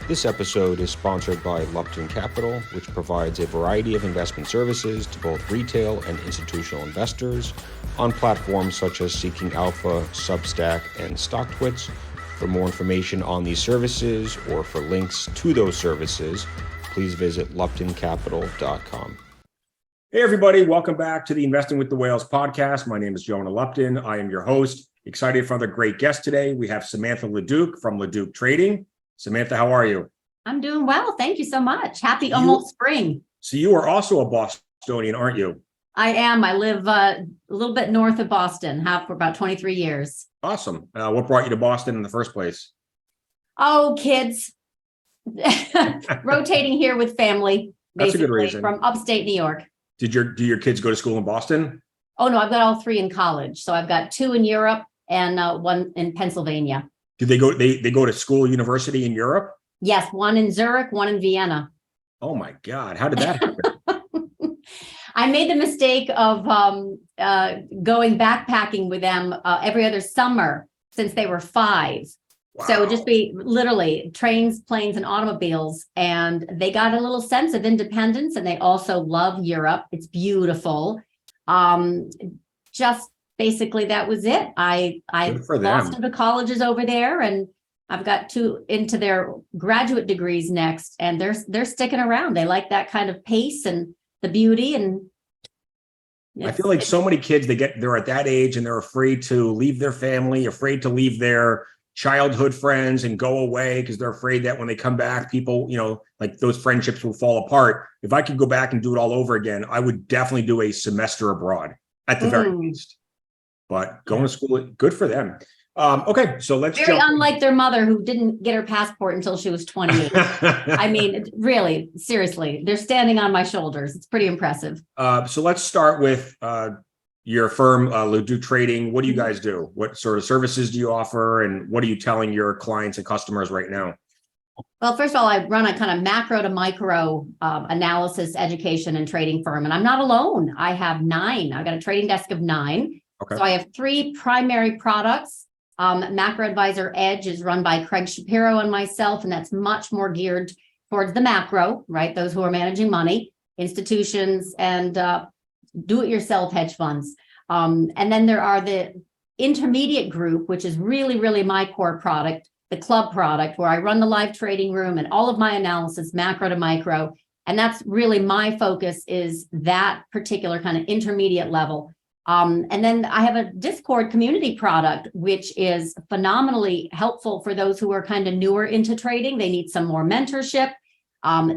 This episode is sponsored by Lupton Capital, which provides a variety of investment services to both retail and institutional investors on platforms such as Seeking Alpha, Substack, and StockTwits. For more information on these services or for links to those services, please visit luptoncapital.com. Hey everybody, welcome back to the Investing with the Whales podcast. My name is Jonah Lupton. I am your host. Excited for another great guest today. We have Samantha LaDuc from LaDuc Trading. Samantha, how are you? I'm doing well. Thank you so much. Happy almost spring. So you are also a Bostonian, aren't you? I am. I live a little bit north of Boston, have for about 23 years. Awesome. What brought you to Boston in the first place? Oh, kids. Rotating here with family. That's a good reason. From upstate New York. Do your kids go to school in Boston? Oh, no, I've got all three in college. So I've got two in Europe and one in Pennsylvania. Do they go to school, university in Europe? Yes, one in Zurich, one in Vienna. Oh my God. How did that happen? I made the mistake of going backpacking with them every other summer since they were 5. Wow. So it would just be literally trains, planes, and automobiles. And they got a little sense of independence, and they also love Europe. It's beautiful. Just basically that was it. I lost to the colleges over there, and I've got 2 into their graduate degrees next, and they're sticking around. They like that kind of pace and the beauty. And I feel like so many kids, they're at that age and they're afraid to leave their family, afraid to leave their childhood friends and go away because they're afraid that when they come back, people, like those friendships will fall apart. If I could go back and do it all over again, I would definitely do a semester abroad at the very least. But going to school, good for them. Okay, so let's very unlike their mother, who didn't get her passport until she was 28. I mean, really, seriously, they're standing on my shoulders. It's pretty impressive. So let's start with your firm, LaDuc Trading. What do you guys do? What sort of services do you offer, and what are you telling your clients and customers right now? Well, first of all, I run a kind of macro to micro analysis, education, and trading firm, and I'm not alone. I have 9. I've got a trading desk of 9. Okay. So I have 3 primary products. Macro Advisor Edge is run by Craig Shapiro and myself, and that's much more geared towards the macro, right? Those who are managing money, institutions, and do-it-yourself hedge funds. And then there are the intermediate group, which is really, really my core product, the club product, where I run the live trading room and all of my analysis, macro to micro. And that's really my focus, is that particular kind of intermediate level. And then I have a Discord community product, which is phenomenally helpful for those who are kind of newer into trading. They need some more mentorship.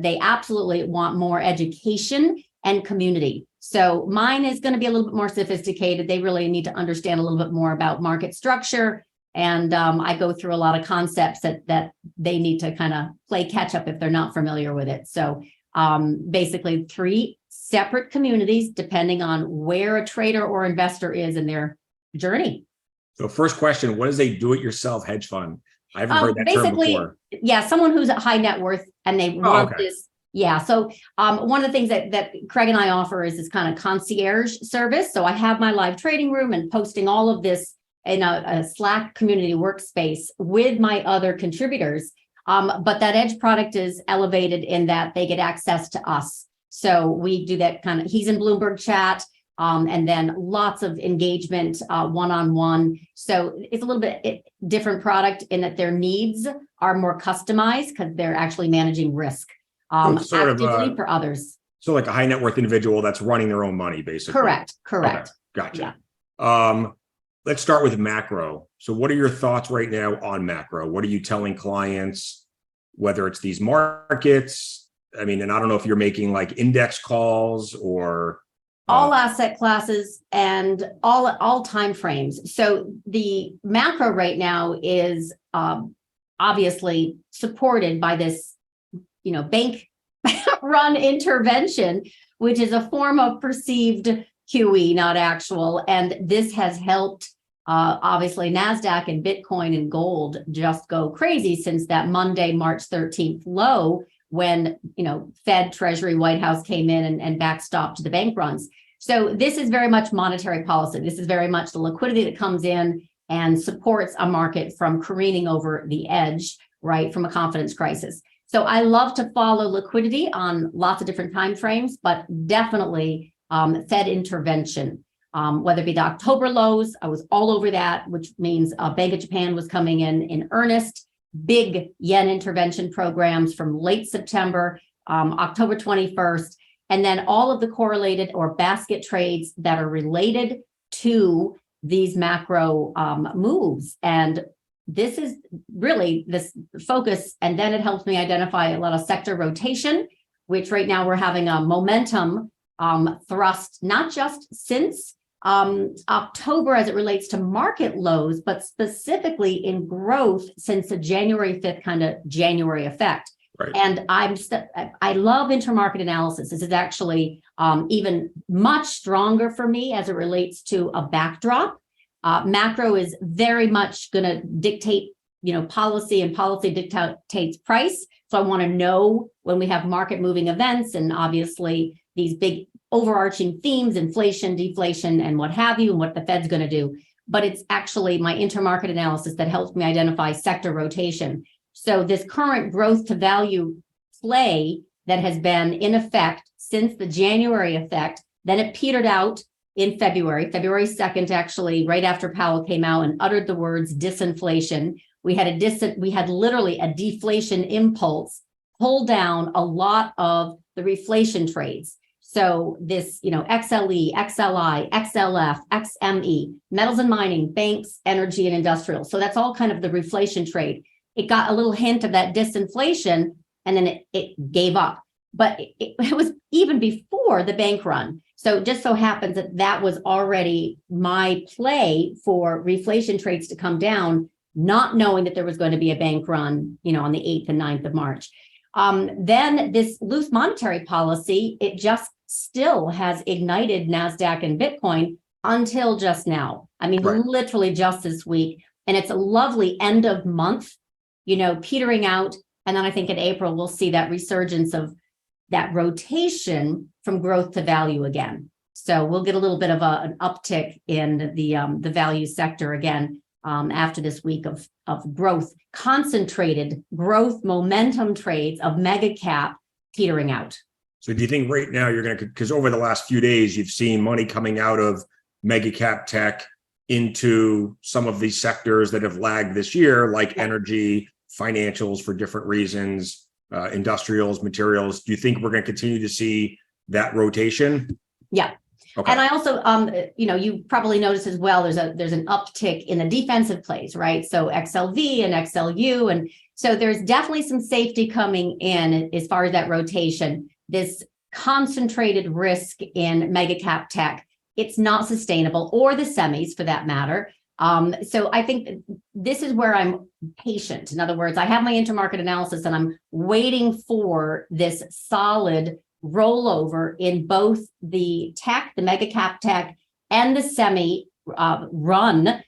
They absolutely want more education and community. So mine is going to be a little bit more sophisticated. They really need to understand a little bit more about market structure. And I go through a lot of concepts that they need to kind of play catch up if they're not familiar with it. So basically 3 separate communities depending on where a trader or investor is in their journey. So first question, what is a do-it-yourself hedge fund? I haven't heard that term before. Yeah, someone who's at high net worth and they want this. Yeah, so one of the things that Craig and I offer is this kind of concierge service. So I have my live trading room and posting all of this in a Slack community workspace with my other contributors. But that Edge product is elevated in that they get access to us. So we do that kind of, he's in Bloomberg chat, and then lots of engagement one-on-one. So it's a little bit different product in that their needs are more customized because they're actually managing risk actively for others. So like a high net worth individual that's running their own money, basically. Correct. Okay, gotcha. Yeah. Let's start with macro. So what are your thoughts right now on macro? What are you telling clients, whether it's these markets? I mean, and I don't know if you're making like index calls or all asset classes and all time frames. So the macro right now is obviously supported by this, bank run intervention, which is a form of perceived QE, not actual. And this has helped obviously NASDAQ and Bitcoin and gold just go crazy since that Monday, March 13th low, when, Fed, Treasury, White House came in and backstopped the bank runs. So this is very much monetary policy. This is very much the liquidity that comes in and supports a market from careening over the edge, right, from a confidence crisis. So I love to follow liquidity on lots of different time frames, but definitely Fed intervention. Whether it be the October lows, I was all over that, which means Bank of Japan was coming in earnest. Big yen intervention programs from late September, October 21st, and then all of the correlated or basket trades that are related to these macro moves. And this is really this focus. And then it helps me identify a lot of sector rotation, which right now we're having a momentum thrust, not just since October as it relates to market lows, but specifically in growth since the January 5th kind of January effect. Right. And I love intermarket analysis. This is actually even much stronger for me as it relates to a backdrop. Macro is very much going to dictate, policy, and policy dictates price. So I want to know when we have market moving events, and obviously these big overarching themes, inflation, deflation, and what have you, and what the Fed's going to do. But it's actually my intermarket analysis that helps me identify sector rotation. So this current growth to value play that has been in effect since the January effect, then it petered out in February 2nd, actually, right after Powell came out and uttered the words disinflation. We had literally a deflation impulse pull down a lot of the reflation trades. So this, XLE, XLI, XLF, XME, metals and mining, banks, energy, and industrial. So that's all kind of the reflation trade. It got a little hint of that disinflation, and then it gave up. But it was even before the bank run. So it just so happens that was already my play for reflation trades to come down, not knowing that there was going to be a bank run, on the 8th and 9th of March. Then this loose monetary policy, it just still has ignited NASDAQ and Bitcoin until just now. I mean, Right. Literally just this week. And it's a lovely end of month, petering out. And then I think in April, we'll see that resurgence of that rotation from growth to value again. So we'll get a little bit of an uptick in the value sector again after this week of growth, concentrated growth momentum trades of mega cap petering out. So do you think right now you're going to, because over the last few days, you've seen money coming out of mega cap tech into some of these sectors that have lagged this year, like energy, financials for different reasons, industrials, materials. Do you think we're going to continue to see that rotation? Yeah. Okay. And I also, you probably noticed as well, there's an uptick in the defensive plays, right? So XLV and XLU. And so there's definitely some safety coming in as far as that rotation, this concentrated risk in mega cap tech. It's not sustainable, or the semis for that matter. So I think this is where I'm patient. In other words, I have my intermarket analysis and I'm waiting for this solid rollover in both the tech, the mega cap tech, and the semi run.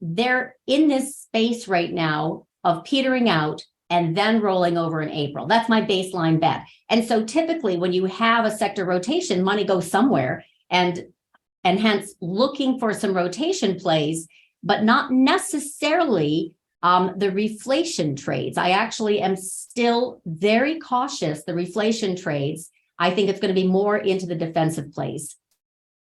They're in this space right now of petering out and then rolling over in April. That's my baseline bet. And so typically when you have a sector rotation, money goes somewhere, and hence looking for some rotation plays, but not necessarily the reflation trades. I actually am still very cautious. The reflation trades, I think it's going to be more into the defensive plays.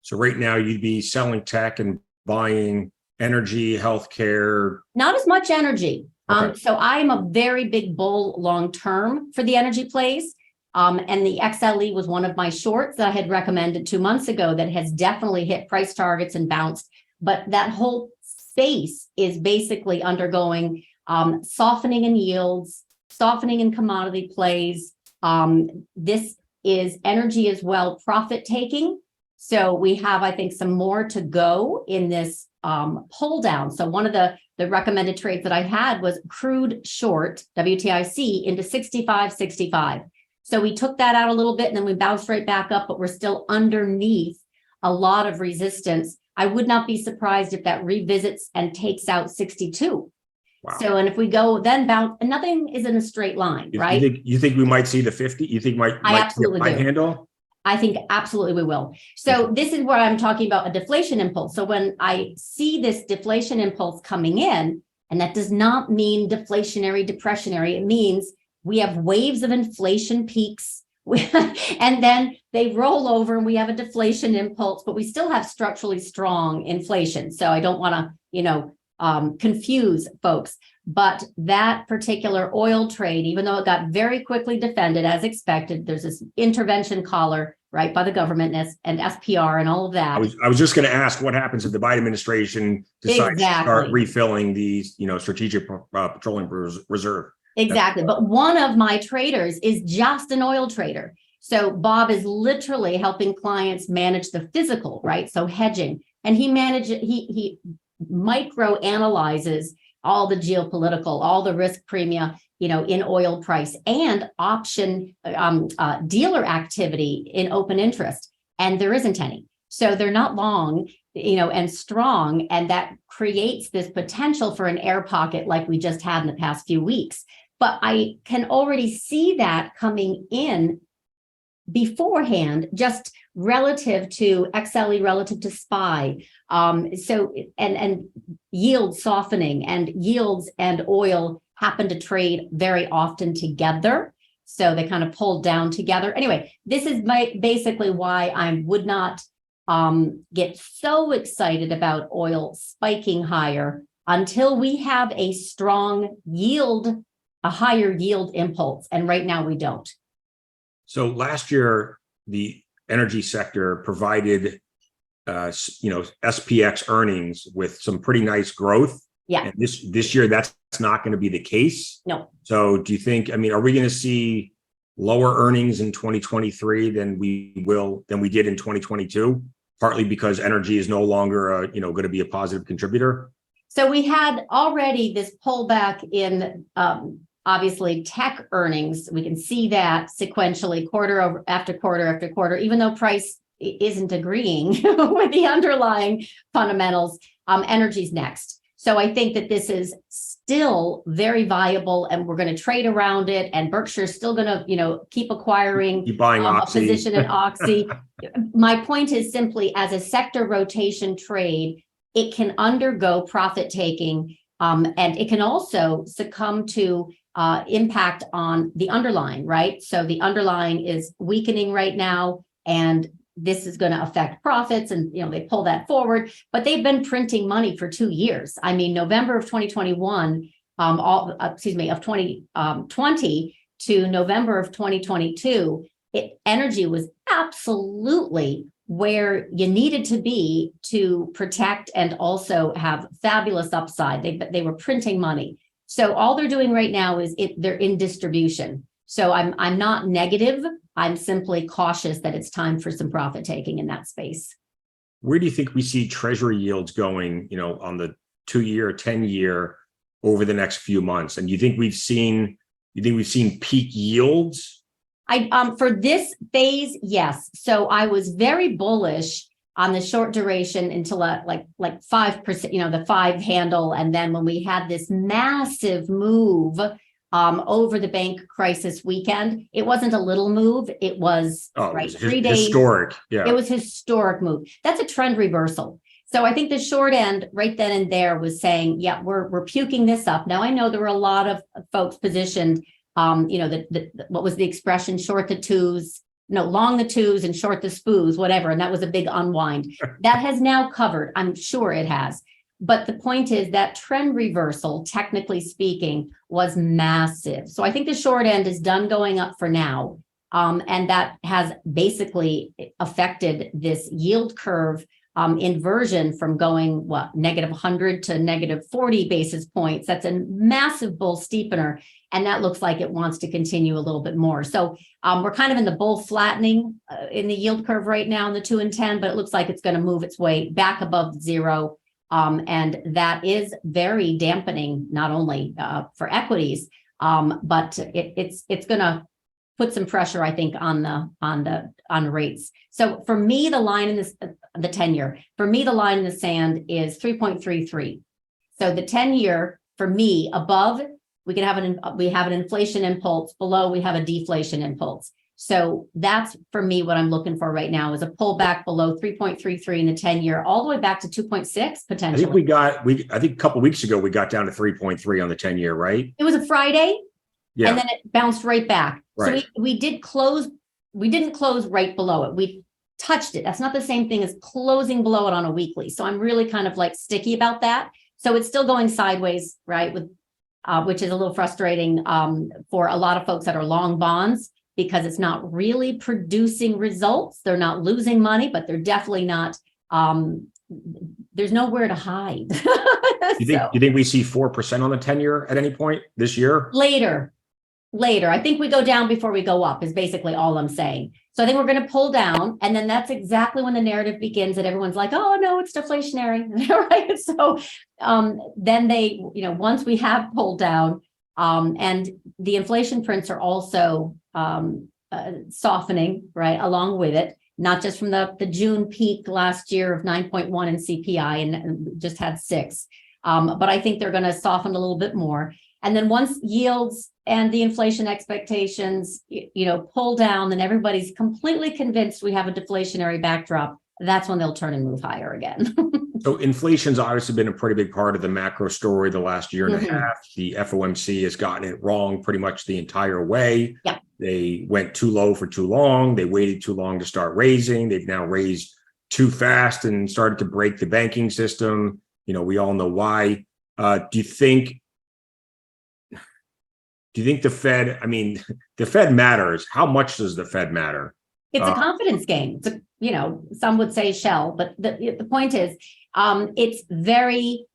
So right now you'd be selling tech and buying energy, healthcare. Not as much energy. Okay. So I am a very big bull long-term for the energy plays. And the XLE was one of my shorts that I had recommended 2 months ago that has definitely hit price targets and bounced. But that whole space is basically undergoing softening in yields, softening in commodity plays. This is energy as well, profit taking. So we have, I think, some more to go in this pull down. So one of the recommended trades that I had was crude short, WTIC, into 65.65. So we took that out a little bit and then we bounced right back up, but we're still underneath a lot of resistance. I would not be surprised if that revisits and takes out 62. Wow. So, and if we go then bounce, and nothing is in a straight line, right? You think we might see the 50? You think might absolutely see a handle? I think absolutely we will. So this is where I'm talking about a deflation impulse. So when I see this deflation impulse coming in, and that does not mean deflationary, depressionary, it means we have waves of inflation peaks. And then they roll over and we have a deflation impulse, but we still have structurally strong inflation. So I don't want to, confuse folks. But that particular oil trade, even though it got very quickly defended as expected, there's this intervention collar, right, by the government and SPR and all of that. I was just going to ask what happens if the Biden administration decides to start refilling these, strategic petroleum reserve. Exactly. But one of my traders is just an oil trader. So Bob is literally helping clients manage the physical, right? So hedging, and he micro analyzes all the geopolitical, all the risk premia, in oil price and option dealer activity in open interest. And there isn't any. So they're not long, and strong. And that creates this potential for an air pocket like we just had in the past few weeks. But I can already see that coming in beforehand, just relative to XLE, relative to SPY. And yield softening, and yields and oil happen to trade very often together. So they kind of pulled down together. Anyway, this is basically why I would not get so excited about oil spiking higher until we have a strong yield, a higher yield impulse. And right now we don't. So last year, the energy sector provided, SPX earnings with some pretty nice growth. Yeah. And this year, that's not going to be the case. No. So do you think, are we going to see lower earnings in 2023 than we did in 2022? Partly because energy is no longer, going to be a positive contributor. So we had already this pullback in, obviously, tech earnings. We can see that sequentially quarter after quarter, even though price isn't agreeing with the underlying fundamentals. Energy's next. So I think that this is still very viable, and we're going to trade around it. And Berkshire's still going to, keep acquiring a position in Oxy. My point is simply, as a sector rotation trade, it can undergo profit taking, and it can also succumb to impact on the underlying, right? So the underlying is weakening right now, and this is going to affect profits, and they pull that forward. But they've been printing money for 2 years. I mean, November of 2021, of 2020 to November of 2022, energy was absolutely where you needed to be to protect and also have fabulous upside. They were printing money. So all they're doing right now is they're in distribution. So I'm not negative. I'm simply cautious that it's time for some profit taking in that space. Where do you think we see treasury yields going, on the 2-year, 10-year over the next few months? And you think we've seen peak yields? For this phase, yes. So I was very bullish on the short duration until like 5%, the 5 handle. And then when we had this massive move over the bank crisis weekend, it wasn't a little move. It was 3 days. Historic. Yeah. It was historic move. That's a trend reversal. So I think the short end right then and there was saying, yeah, we're puking this up. Now I know there were a lot of folks positioned, what was the expression? Short the twos, long the twos and short the spoos, whatever. And that was a big unwind. That has now covered. I'm sure it has. But the point is that trend reversal, technically speaking, was massive. So I think the short end is done going up for now. And that has basically affected this yield curve inversion from going, negative 100 to negative 40 basis points. That's a massive bull steepener. And that looks like it wants to continue a little bit more. So we're kind of in the bull flattening in the yield curve right now in the 2 and 10, but it looks like it's going to move its way back above zero. And that is very dampening, not only for equities, but it's going to put some pressure, I think, on rates. So for me, the line in the 10-year, for me, the line in the sand is 3.33. So the 10-year for me above, we have an inflation impulse. Below, we have a deflation impulse. So that's for me what I'm looking for right now is a pullback below 3.33 in the 10-year, all the way back to 2.6 potentially. I think a couple of weeks ago we got down to 3.3 on the 10-year, right? It was a Friday. Yeah. And then it bounced right back. Right. So we didn't close right below it. We touched it. That's not the same thing as closing below it on a weekly. So I'm really kind of like sticky about that. So it's still going sideways, right? With which is a little frustrating for a lot of folks that are long bonds, because it's not really producing results. They're not losing money, but they're definitely not. There's nowhere to hide. You think we see 4% on the 10-year at any point this year? Later. I think we go down before we go up is basically all I'm saying. So I think we're going to pull down, and then that's exactly when the narrative begins that everyone's like, oh no, it's deflationary, right? So then they, once we have pulled down, and the inflation prints are also softening, right, along with it, not just from the June peak last year of 9.1 in CPI and just had 6. But I think they're going to soften a little bit more. And then once yields and the inflation expectations, pull down, then everybody's completely convinced we have a deflationary backdrop. That's when they'll turn and move higher again. So inflation's obviously been a pretty big part of the macro story the last year and a half. The FOMC has gotten it wrong pretty much the entire way. Yeah. They went too low for too long. They waited too long to start raising. They've now raised too fast and started to break the banking system. We all know why. Do you think the Fed, the Fed matters. How much does the Fed matter? It's a confidence game. It's some would say shell, but the point is, it's very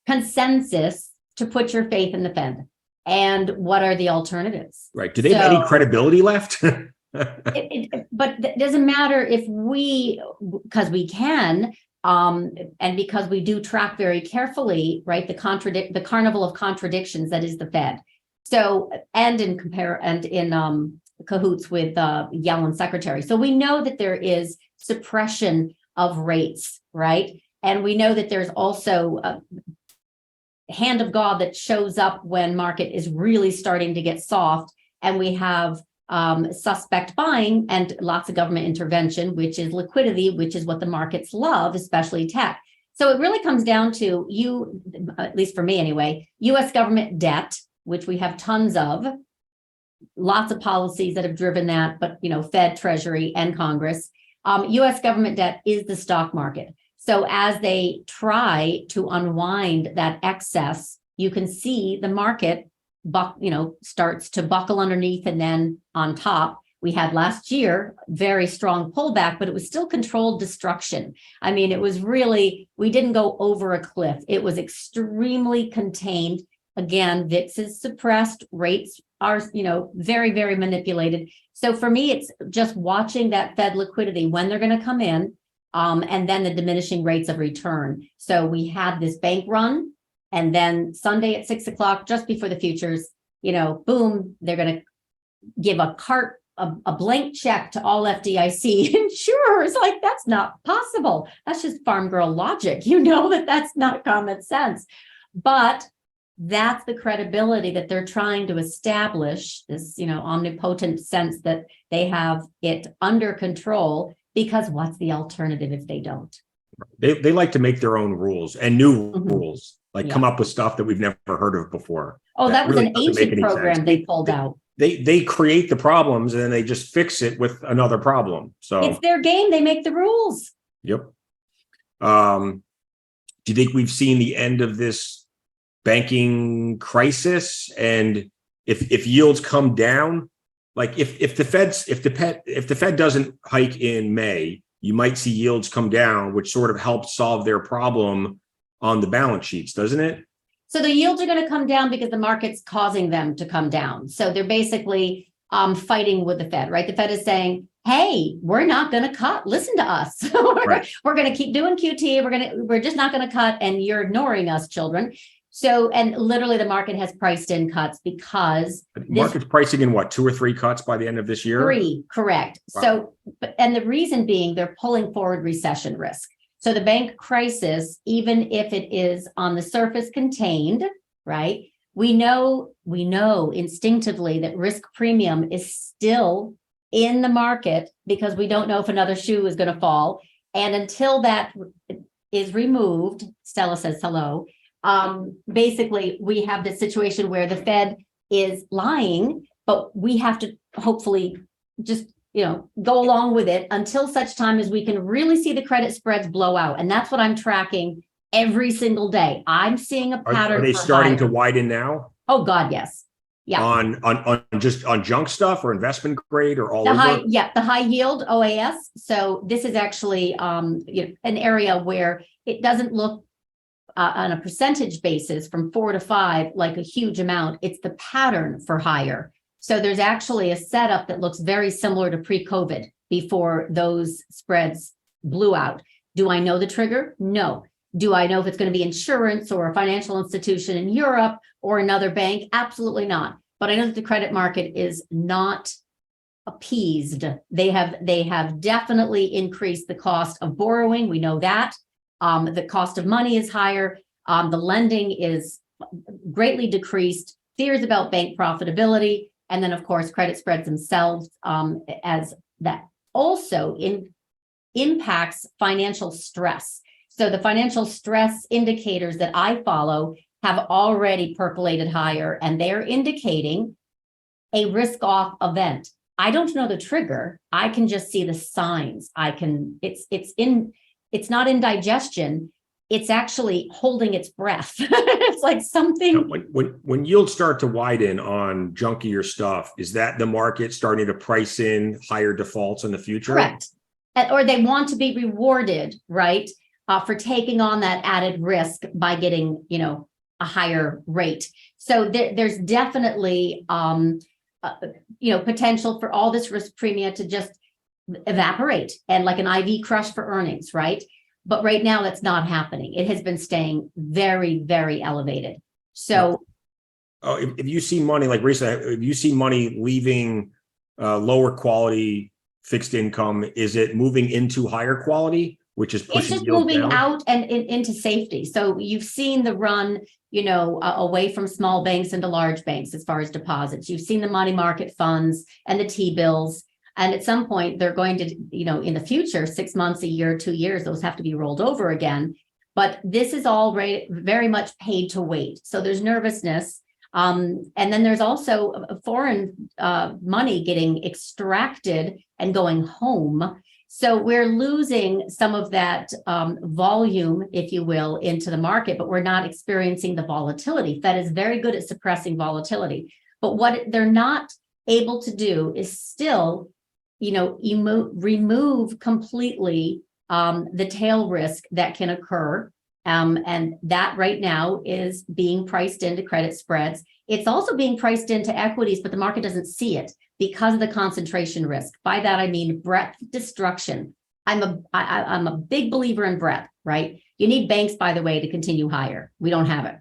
consensus to put your faith in the Fed. And what are the alternatives? Right. Do they have any credibility left? But it doesn't matter if because we can, and because we do track very carefully, right, the carnival of contradictions that is the Fed. So, and in cahoots with Yellen's secretary. So we know that there is suppression of rates, right? And we know that there's also a hand of God that shows up when market is really starting to get soft, and we have suspect buying and lots of government intervention, which is liquidity, which is what the markets love, especially tech. So it really comes down to at least for me anyway, U.S. government debt, which we have tons of, lots of policies that have driven that, but Fed, Treasury, and Congress. U.S. government debt is the stock market. So as they try to unwind that excess, you can see the market starts to buckle underneath and then on top. We had last year very strong pullback, but it was still controlled destruction. It was really, we didn't go over a cliff. It was extremely contained. Again, VIX is suppressed, rates are, very, very manipulated. So for me, it's just watching that Fed liquidity, when they're going to come in, and then the diminishing rates of return. So we had this bank run, and then Sunday at 6 o'clock, just before the futures, boom, they're going to give a blank check to all FDIC insurers. Like, that's not possible. That's just farm girl logic. That's not common sense. But that's the credibility that they're trying to establish, this, omnipotent sense that they have it under control, because what's the alternative if they don't? They like to make their own rules and new rules, come up with stuff that we've never heard of before. Oh, that was really an ancient program they pulled out. They create the problems and then they just fix it with another problem. So it's their game. They make the rules. Yep. Do you think we've seen the end of this banking crisis? And if yields come down, like if the Fed doesn't hike in May, you might see yields come down, which sort of helps solve their problem on the balance sheets, doesn't it? So the yields are going to come down because the market's causing them to come down. So they're basically fighting with the Fed, right? The Fed is saying, hey, we're not going to cut. Listen to us. We're going to keep doing QT. We're just not going to cut. And you're ignoring us, children. So, and literally the market has priced in cuts because the market's pricing in what, 2 or 3 cuts by the end of this year? 3, correct. Wow. So, and the reason being they're pulling forward recession risk. So the bank crisis, even if it is on the surface contained, right? We know instinctively that risk premium is still in the market because we don't know if another shoe is going to fall. And until that is removed, Stella says hello. Basically, we have this situation where the Fed is lying, but we have to hopefully just, go along with it until such time as we can really see the credit spreads blow out. And that's what I'm tracking every single day. I'm seeing a pattern. Are they starting to widen now? Oh God, yes. Yeah. On junk stuff or investment grade or all the over? The high yield OAS. So this is actually an area where it doesn't look on a percentage basis from 4 to 5 like a huge amount. It's the pattern for higher. So there's actually a setup that looks very similar to pre-COVID before those spreads blew out. Do I know the trigger? No. Do I know if it's going to be insurance or a financial institution in Europe or another bank? Absolutely not. But I know that the credit market is not appeased. They have definitely increased the cost of borrowing. We know that. The cost of money is higher. The lending is greatly decreased. Fears about bank profitability. And then, of course, credit spreads themselves, as that also impacts financial stress. So the financial stress indicators that I follow have already percolated higher, and they're indicating a risk-off event. I don't know the trigger. I can just see the signs. It's not indigestion. It's actually holding its breath. It's like something. When yields start to widen on junkier stuff, is that the market starting to price in higher defaults in the future? Correct. Or they want to be rewarded, right, for taking on that added risk by getting, a higher rate. So there's definitely, potential for all this risk premium to just evaporate and like an IV crush for earnings, right? But right now that's not happening. It has been staying very, very elevated. So if you see money, like recently, if you see money leaving lower quality fixed income, is it moving into higher quality, which is pushing it's just yield moving down? out and into safety. So you've seen the run, away from small banks into large banks as far as deposits. You've seen the money market funds and the T-bills. And at some point, they're going to, in the future, 6 months, a year, 2 years, those have to be rolled over again. But this is all very much paid to wait. So there's nervousness. And then there's also foreign money getting extracted and going home. So we're losing some of that volume, if you will, into the market, but we're not experiencing the volatility. Fed is very good at suppressing volatility. But what they're not able to do is still remove completely the tail risk that can occur. And that right now is being priced into credit spreads. It's also being priced into equities, but the market doesn't see it because of the concentration risk. By that, I mean breadth destruction. I'm a big believer in breadth, right? You need banks, by the way, to continue higher. We don't have it.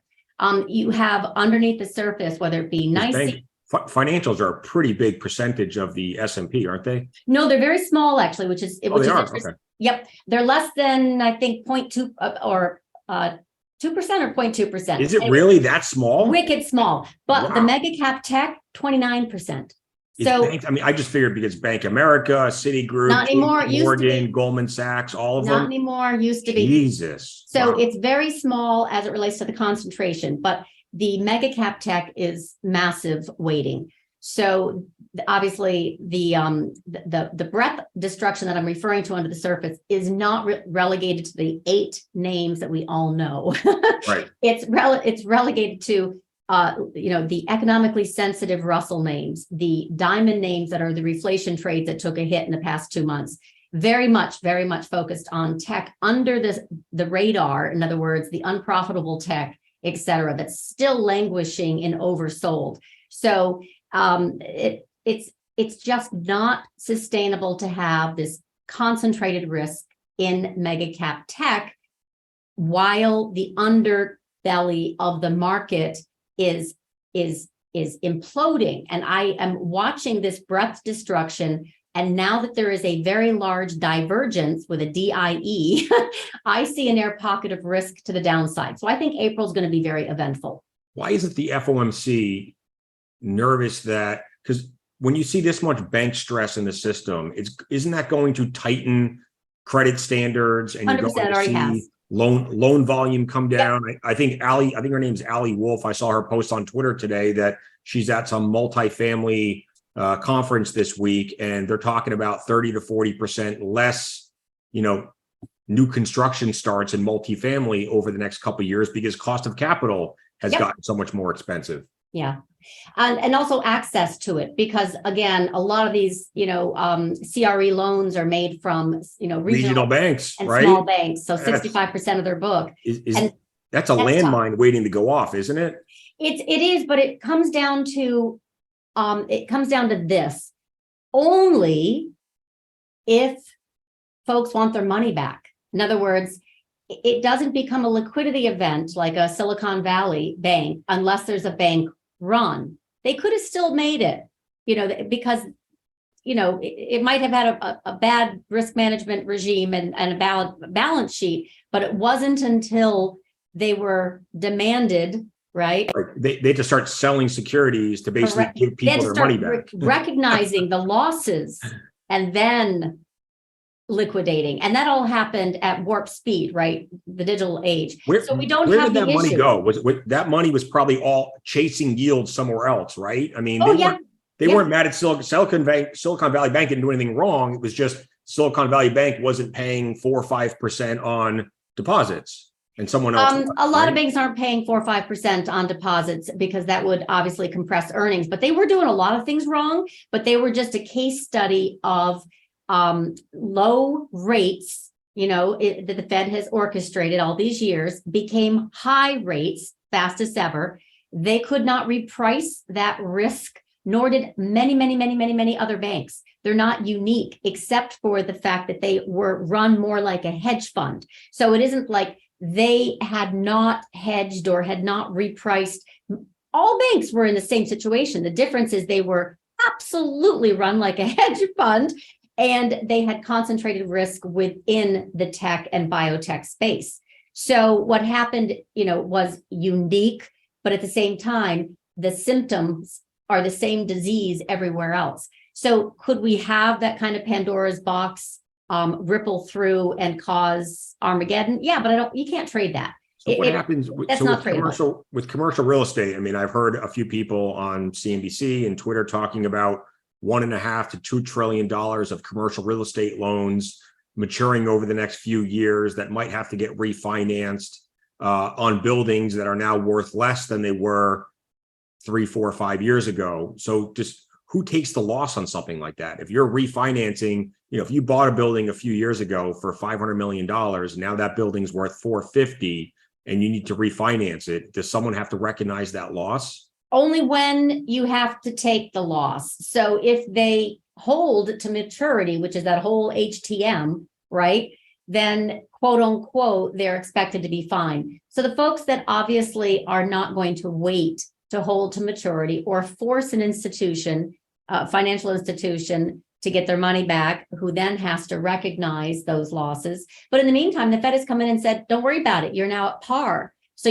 You have underneath the surface, whether it be nice. Financials are a pretty big percentage of the S&P, aren't they? No, they're very small, actually, which is interesting. Okay. Yep, they're less than, I think, 0.2 or 2% or 0.2%. Is it really that small? Wicked small, but Wow. the mega cap tech 29%. So I just figured because Bank America, Citigroup, not anymore. Morgan, Goldman Sachs, all of them. Not anymore. Used to be. Jesus. So wow. It's very small as it relates to the concentration, but the mega cap tech is massive weighting. So obviously the breadth destruction that I'm referring to under the surface is not relegated to the 8 names that we all know. Right. It's relegated to the economically sensitive Russell names, the diamond names that are the reflation trades that took a hit in the past 2 months. Very much focused on tech under the radar. In other words, the unprofitable tech, et cetera, that's still languishing and oversold. So it's just not sustainable to have this concentrated risk in mega cap tech while the underbelly of the market is imploding. And I am watching this breadth destruction. And now that there is a very large divergence with a DIE, I see an air pocket of risk to the downside. So I think April is going to be very eventful. Why isn't the FOMC nervous that, because when you see this much bank stress in the system, isn't that going to tighten credit standards and you're going to see loan volume come down. I think her name's Allie Wolf. I saw her post on Twitter today that she's at some multifamily conference this week, and they're talking about 30 to 40% less, new construction starts in multifamily over the next couple of years because cost of capital has gotten so much more expensive. Yeah. And also access to it, because again, a lot of these, CRE loans are made from, regional banks and right? Small banks. So 65% of their book. That's a landmine waiting to go off, isn't it? It is, but it comes down to this. Only if folks want their money back. In other words, it doesn't become a liquidity event like a Silicon Valley bank unless there's a bank run. They could have still made it, because, it might have had a bad risk management regime and a balance sheet, but it wasn't until they were demanded, right? They had to start selling securities to basically give people their money back. Recognizing the losses and then liquidating, and that all happened at warp speed, right? The digital age. So we don't have where did that money issue. go? That money was probably all chasing yields somewhere else, right? I mean, they weren't mad at Silicon Valley Bank didn't do anything wrong. It was just Silicon Valley Bank wasn't paying 4 or 5% on deposits, and someone else. A lot of banks aren't paying 4 or 5% on deposits because that would obviously compress earnings. But they were doing a lot of things wrong. But they were just a case study of low rates, that the Fed has orchestrated all these years, became high rates fast as ever. They could not reprice that risk, nor did many other banks. They're not unique, except for the fact that they were run more like a hedge fund. So it isn't like they had not hedged or had not repriced. All banks were in the same situation. The difference is they were absolutely run like a hedge fund, and they had concentrated risk within the tech and biotech space. So what happened, was unique, but at the same time, the symptoms are the same disease everywhere else. So could we have that kind of Pandora's box ripple through and cause Armageddon? Yeah, but you can't trade that. So what happens with commercial real estate? I mean, I've heard a few people on CNBC and Twitter talking about $1.5 to $2 trillion of commercial real estate loans maturing over the next few years that might have to get refinanced on buildings that are now worth less than they were 3, 4, 5 years ago. So just who takes the loss on something like that? If you're refinancing, if you bought a building a few years ago for $500 million, now that building's worth $450 and you need to refinance it, does someone have to recognize that loss? Only when you have to take the loss. So if they hold to maturity, which is that whole HTM, right, then quote unquote, they're expected to be fine. So the folks that obviously are not going to wait to hold to maturity or force an institution, financial institution, to get their money back, who then has to recognize those losses. But in the meantime, the Fed has come in and said, don't worry about it. You're now at par. So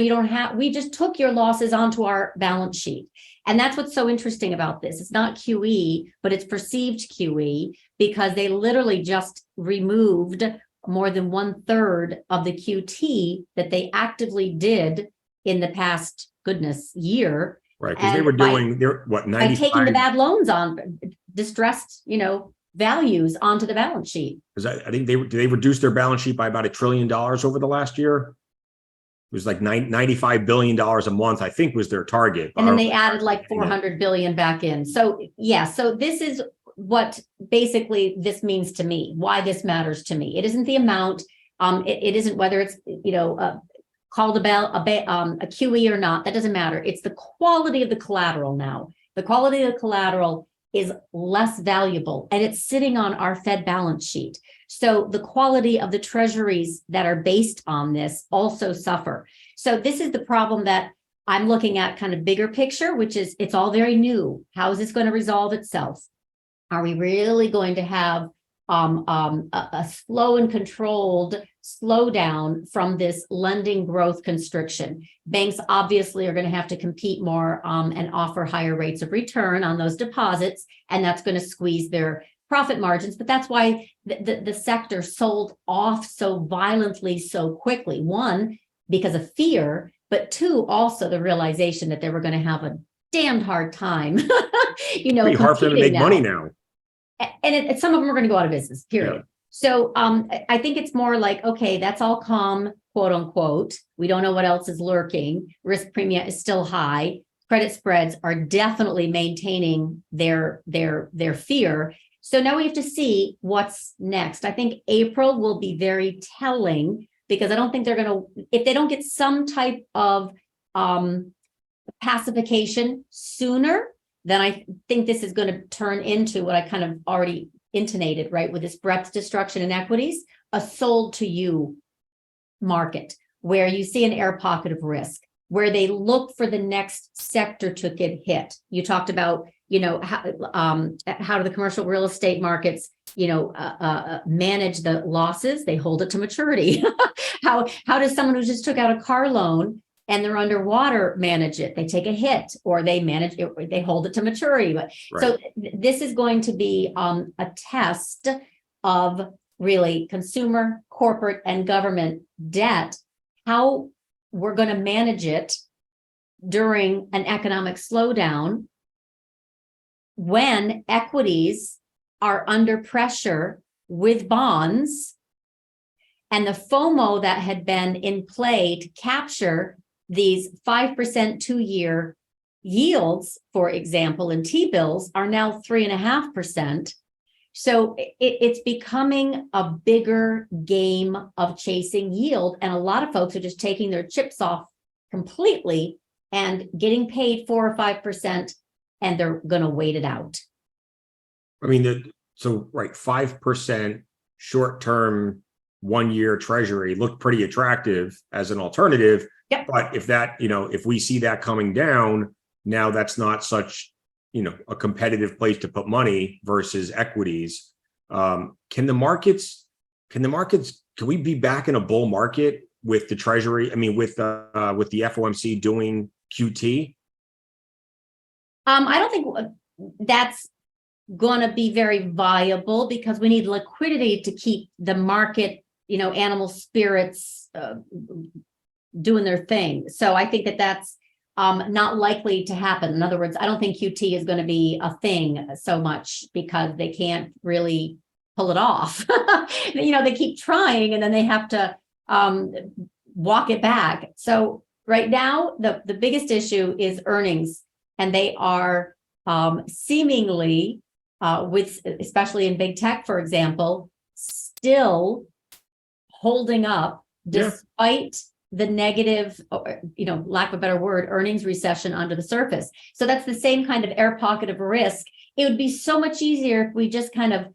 we just took your losses onto our balance sheet. And that's what's so interesting about this. It's not QE, but it's perceived QE, because they literally just removed more than 1/3 of the QT that they actively did in the past, year. Right, because they were doing, by taking the bad loans on, distressed, values onto the balance sheet. Because I think they reduced their balance sheet by about $1 trillion over the last year. It was like $95 billion a month, I think, was their target. And then they added like 400 billion back in. So so this is what basically this means to me, why this matters to me. It isn't the amount. It isn't whether it's, called a QE or not. That doesn't matter. It's the quality of the collateral now. The quality of the collateral is less valuable, and it's sitting on our Fed balance sheet. So the quality of the treasuries that are based on this also suffer. So this is the problem that I'm looking at, kind of bigger picture, which is it's all very new. How is this going to resolve itself? Are we really going to have a slow and controlled slowdown from this lending growth constriction? Banks obviously are going to have to compete more and offer higher rates of return on those deposits, and that's going to squeeze their profit margins, but that's why the sector sold off so violently so quickly. One, because of fear, but two, also the realization that they were going to have a damned hard time, Pretty hard for them to make money now. And some of them are going to go out of business, period. Yeah. So I think it's more like, okay, that's all calm, quote unquote. We don't know what else is lurking. Risk premium is still high. Credit spreads are definitely maintaining their fear. So now we have to see what's next. I think April will be very telling, because I don't think they're going to, if they don't get some type of pacification sooner, then I think this is going to turn into what I kind of already intonated, right? With this breadth destruction in equities, a sold to you market where you see an air pocket of risk, where they look for the next sector to get hit. You talked about, how do the commercial real estate markets, manage the losses? They hold it to maturity. How does someone who just took out a car loan and they're underwater manage it? They take a hit, or they manage it, they hold it to maturity. But right. So this is going to be a test of really consumer, corporate, and government debt, how we're going to manage it during an economic slowdown when equities are under pressure with bonds, and the FOMO that had been in play to capture these 5% 2-year yields, for example, in T-bills are now 3.5%. So it's becoming a bigger game of chasing yield. And a lot of folks are just taking their chips off completely and getting paid 4 or 5%, and they're going to wait it out. I mean, right, 5% short-term 1-year treasury looked pretty attractive as an alternative. Yep. But if we see that coming down, now that's not such, a competitive place to put money versus equities. Can we be back in a bull market with the treasury? I mean, with the FOMC doing QT? I don't think that's going to be very viable, because we need liquidity to keep the market, animal spirits doing their thing. So I think that's not likely to happen. In other words, I don't think QT is going to be a thing so much, because they can't really pull it off. They keep trying, and then they have to walk it back. So right now, the biggest issue is earnings, and they are seemingly, especially in big tech, for example, still holding up despite the negative, lack of a better word, earnings recession under the surface. So that's the same kind of air pocket of risk. It would be so much easier if we just kind of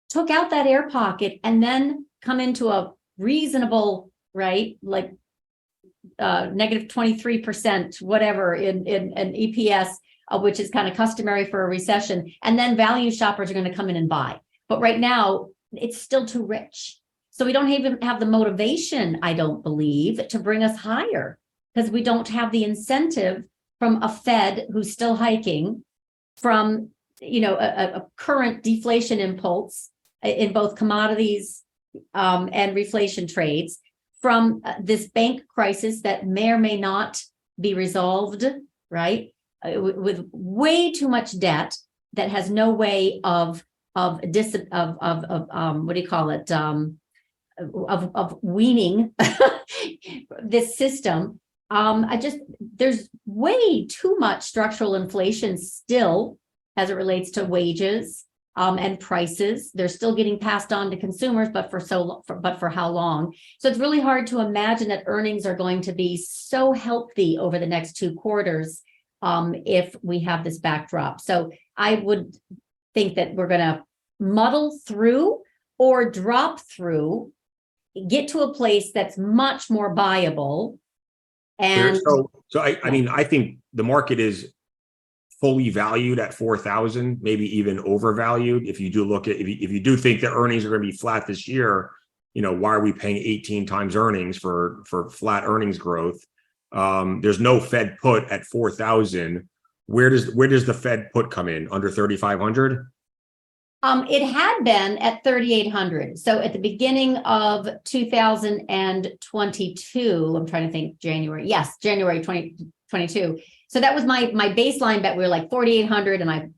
took out that air pocket and then come into a reasonable, right, like negative 23%, whatever in EPS, which is kind of customary for a recession. And then value shoppers are going to come in and buy. But right now, it's still too rich. So we don't even have the motivation, I don't believe, to bring us higher, because we don't have the incentive from a Fed who's still hiking, from a current deflation impulse in both commodities and reflation trades, from this bank crisis that may or may not be resolved, right? With way too much debt that has no way of weaning this system. There's way too much structural inflation still as it relates to wages and prices. They're still getting passed on to consumers, but for how long? So it's really hard to imagine that earnings are going to be so healthy over the next 2 quarters if we have this backdrop. So I would think that we're going to muddle through or drop through, get to a place that's much more viable. And I think the market is fully valued at 4,000, maybe even overvalued. If you do think that earnings are going to be flat this year, why are we paying 18 times earnings for flat earnings growth? There's no Fed put at 4,000. Where does the Fed put come in? Under 3,500? It had been at 3,800. So at the beginning of 2022, I'm trying to think January. Yes, January 2022. So that was my baseline bet. We were like 4,800 and I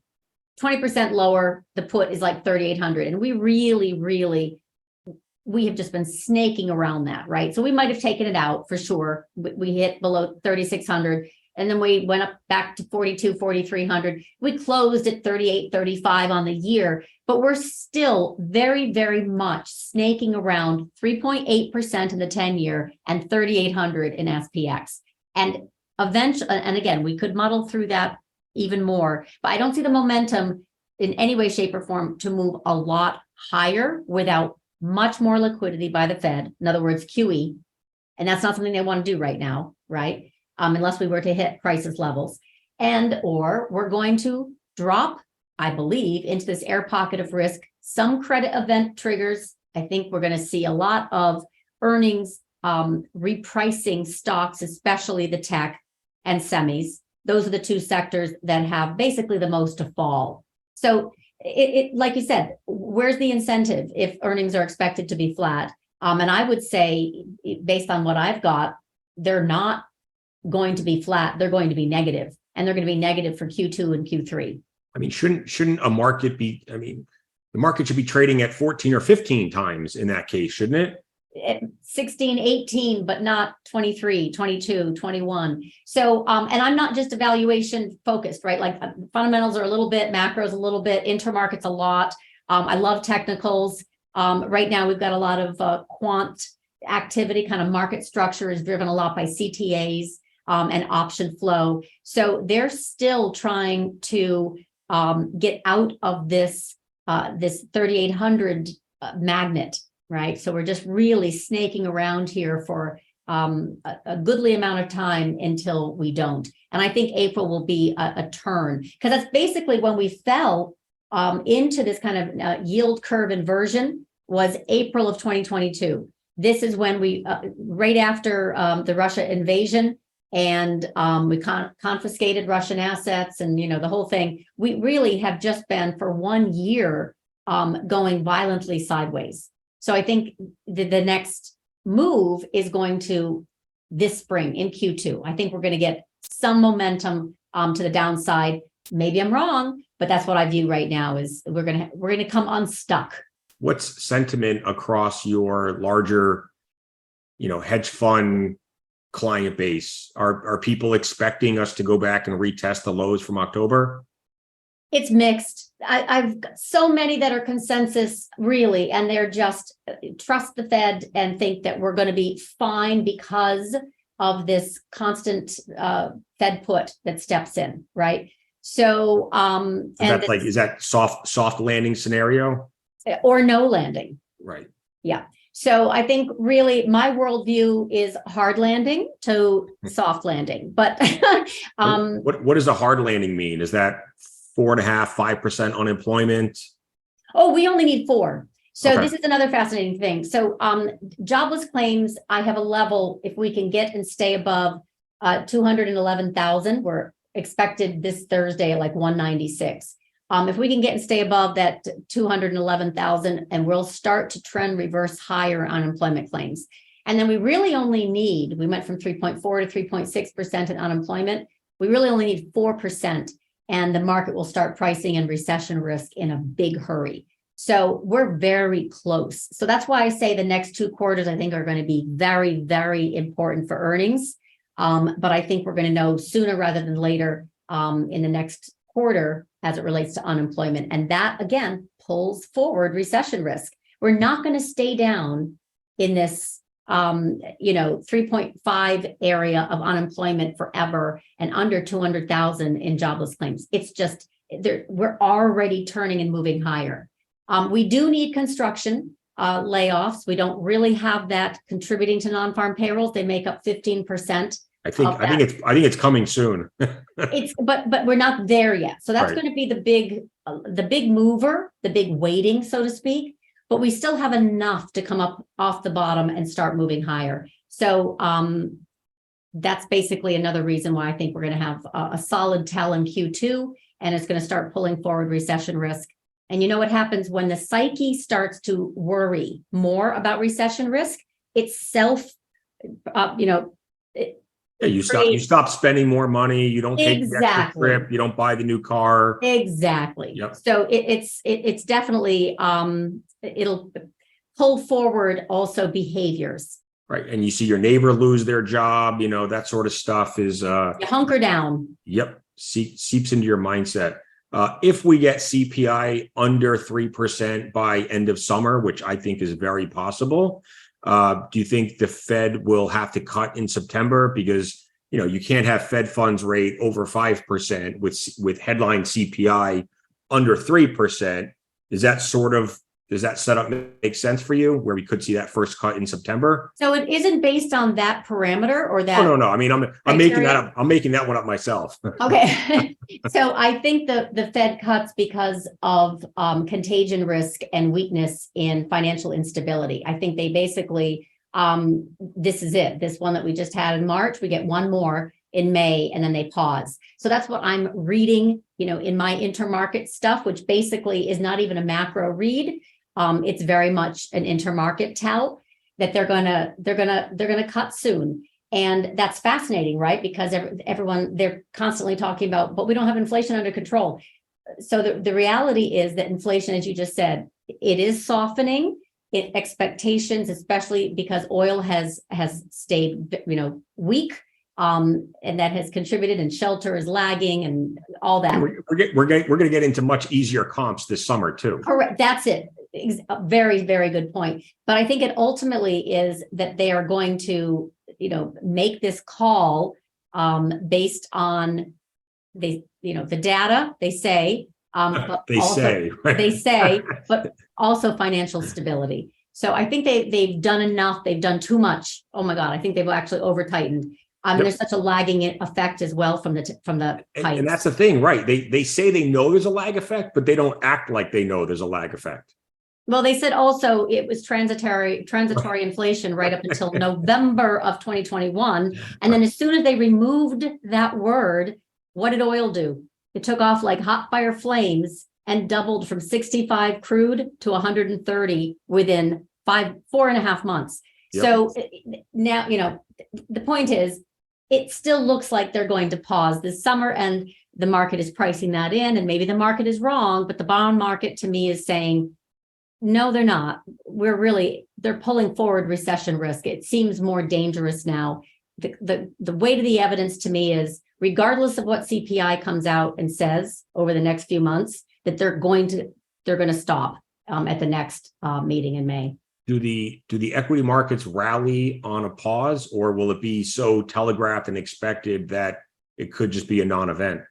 20% lower. The put is like 3,800. And we really, we have just been snaking around that, right? So we might have taken it out for sure. We hit below 3,600. And then we went up back to 4,300. We closed at 38.35 on the year, but we're still very much snaking around 3.8% in the 10-year and 3,800 in SPX. And eventually, and again, we could muddle through that even more, but I don't see the momentum in any way, shape, or form to move a lot higher without much more liquidity by the Fed. In other words, QE. And that's not something they want to do right now, right? Unless we were to hit crisis levels, and or we're going to drop, I believe, into this air pocket of risk. Some credit event triggers. I think we're going to see a lot of earnings repricing stocks, especially the tech and semis. Those are the two sectors that have basically the most to fall. So it like you said, where's the incentive if earnings are expected to be flat? And I would say, based on what I've got, they're not going to be flat. They're going to be negative, and they're going to be negative for Q2 and Q3. I mean, shouldn't a market be, I mean, the market should be trading at 14 or 15 times in that case, shouldn't it? 16, 18, but not 23, 22, 21. So, and I'm not just evaluation focused, right? Like fundamentals are a little bit, macros a little bit, intermarkets a lot. I love technicals. Right now we've got a lot of quant activity. Kind of market structure is driven a lot by CTAs. And option flow. So they're still trying to get out of this 3,800 magnet, right? So we're just really snaking around here for a goodly amount of time until we don't. And I think April will be a turn, because that's basically when we fell into this kind of yield curve inversion was April of 2022. This is when we, right after the Russia invasion, and we confiscated Russian assets and, you know, the whole thing. We really have just been for 1 year going violently sideways. So I think the next move is going to this spring in Q2. I think we're going to get some momentum to the downside. Maybe I'm wrong, but that's what I view right now is we're going to come unstuck. What's sentiment across your larger, you know, hedge fund client base? Are people expecting us to go back and retest the lows from October? It's mixed. I've got so many that are consensus really, and they're just trust the Fed and think that we're going to be fine because of this constant Fed put that steps in, right? So is that soft landing scenario or no landing? Right. Yeah. So I think really my worldview is hard landing to soft landing. But what does a hard landing mean? Is that 4.5%, 5% unemployment? Oh, we only need 4. So okay. This is another fascinating thing. So jobless claims, I have a level, if we can get and stay above 211,000, we're expected this Thursday at like 196. If we can get and stay above that 211,000, and we'll start to trend reverse higher unemployment claims. And then we really only need, we went from 3.4 to 3.6% in unemployment. We really only need 4%, and the market will start pricing in recession risk in a big hurry. So we're very close. So that's why I say the next 2 quarters, I think, are going to be very important for earnings. But I think we're going to know sooner rather than later in the next quarter as it relates to unemployment. And that, again, pulls forward recession risk. We're not going to stay down in this, 3.5 area of unemployment forever and under 200,000 in jobless claims. It's just, we're already turning and moving higher. We do need construction layoffs. We don't really have that contributing to non-farm payrolls. They make up 15%. I think it's coming soon. but we're not there yet. So that's going to be the big mover, the big weighting, so to speak. But we still have enough to come up off the bottom and start moving higher. So that's basically another reason why I think we're going to have a solid tell in Q2, and it's going to start pulling forward recession risk And you know what happens when the psyche starts to worry more about recession risk? It's you stop spending more money. You don't take the extra exactly. trip. You don't buy the new car. Exactly. Yep. So it's definitely it'll pull forward also behaviors. Right. And you see your neighbor lose their job, that sort of stuff is You hunker down. Yep. Seeps into your mindset. If we get CPI under 3% by end of summer, which I think is very possible, do you think the Fed will have to cut in September? Because, you can't have Fed funds rate over 5% with headline CPI under 3%. Does that setup make sense for you, where we could see that first cut in September? So it isn't based on that parameter or that. Oh, no. I mean, I'm making that up. I'm making that one up myself. Okay. So I think the Fed cuts because of contagion risk and weakness in financial instability. I think they basically, this is it. This one that we just had in March, we get one more in May, and then they pause. So that's what I'm reading, in my intermarket stuff, which basically is not even a macro read. It's very much an intermarket tout that they're gonna cut soon. And that's fascinating, right? Because everyone, they're constantly talking about, but we don't have inflation under control. So the reality is that inflation, as you just said, it is softening. Expectations, especially because oil has stayed, weak, and that has contributed, and shelter is lagging, and all that. We're going to get into much easier comps this summer too. Correct. That's it. A very, very good point. But I think it ultimately is that they are going to, make this call based on the data. They say, but they say, but also financial stability. So I think they've done enough. They've done too much. Oh my God, I think they've actually over tightened. There's such a lagging effect as well from the height. And that's the thing, right? They say they know there's a lag effect, but they don't act like they know there's a lag effect. Well, they said also it was transitory inflation right up until November of 2021. And then as soon as they removed that word, what did oil do? It took off like hot fire flames and doubled from 65 crude to 130 within 4.5 months. Yep. So now, the point is, it still looks like they're going to pause this summer, and the market is pricing that in, and maybe the market is wrong, but the bond market to me is saying, no, they're not. They're pulling forward recession risk. It seems more dangerous now. The weight of the evidence to me is, regardless of what CPI comes out and says over the next few months, that they're going to stop at the next meeting in May. Do the equity markets rally on a pause, or will it be so telegraphed and expected that it could just be a non-event?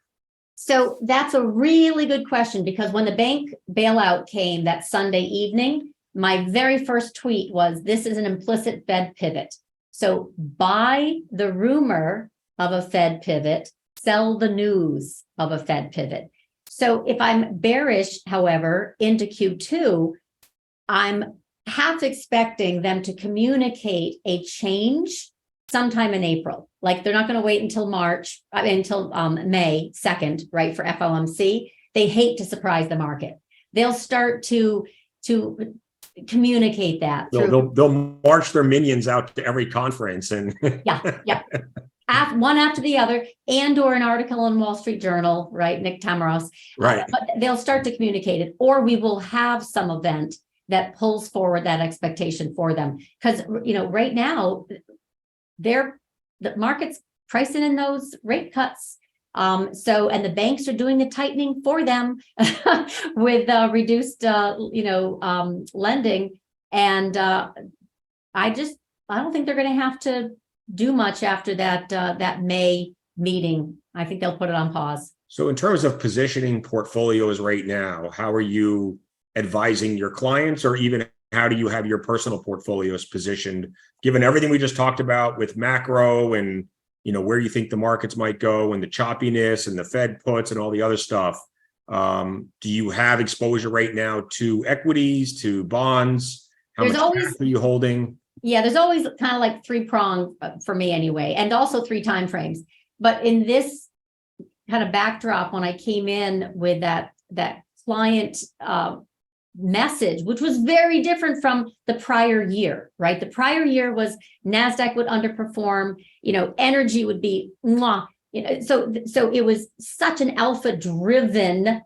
So that's a really good question, because when the bank bailout came that Sunday evening, my very first tweet was, this is an implicit Fed pivot. So buy the rumor of a Fed pivot, sell the news of a Fed pivot. So if I'm bearish, however, into Q2, I'm half expecting them to communicate a change sometime in April. Like, they're not going to wait until May 2nd, right, for FOMC. They hate to surprise the market. They'll start to communicate that. They'll march their minions out to every conference and yeah. One after the other, or an article in Wall Street Journal, right, Nick Tamaros. Right. But they'll start to communicate it, or we will have some event that pulls forward that expectation for them. Because, right now, the market's pricing in those rate cuts. And the banks are doing the tightening for them with reduced, lending. And I don't think they're going to have to do much after that May meeting. I think they'll put it on pause. So in terms of positioning portfolios right now, how are you advising your clients, or even how do you have your personal portfolios positioned, given everything we just talked about with macro and, where you think the markets might go and the choppiness and the Fed puts and all the other stuff? Do you have exposure right now to equities, to bonds? How much cash are you holding? Yeah, there's always kind of like three-pronged for me anyway, and also 3 time frames. But in this kind of backdrop, when I came in with that client message, which was very different from the prior year, right? The prior year was NASDAQ would underperform, energy would be, mwah, so it was such an alpha driven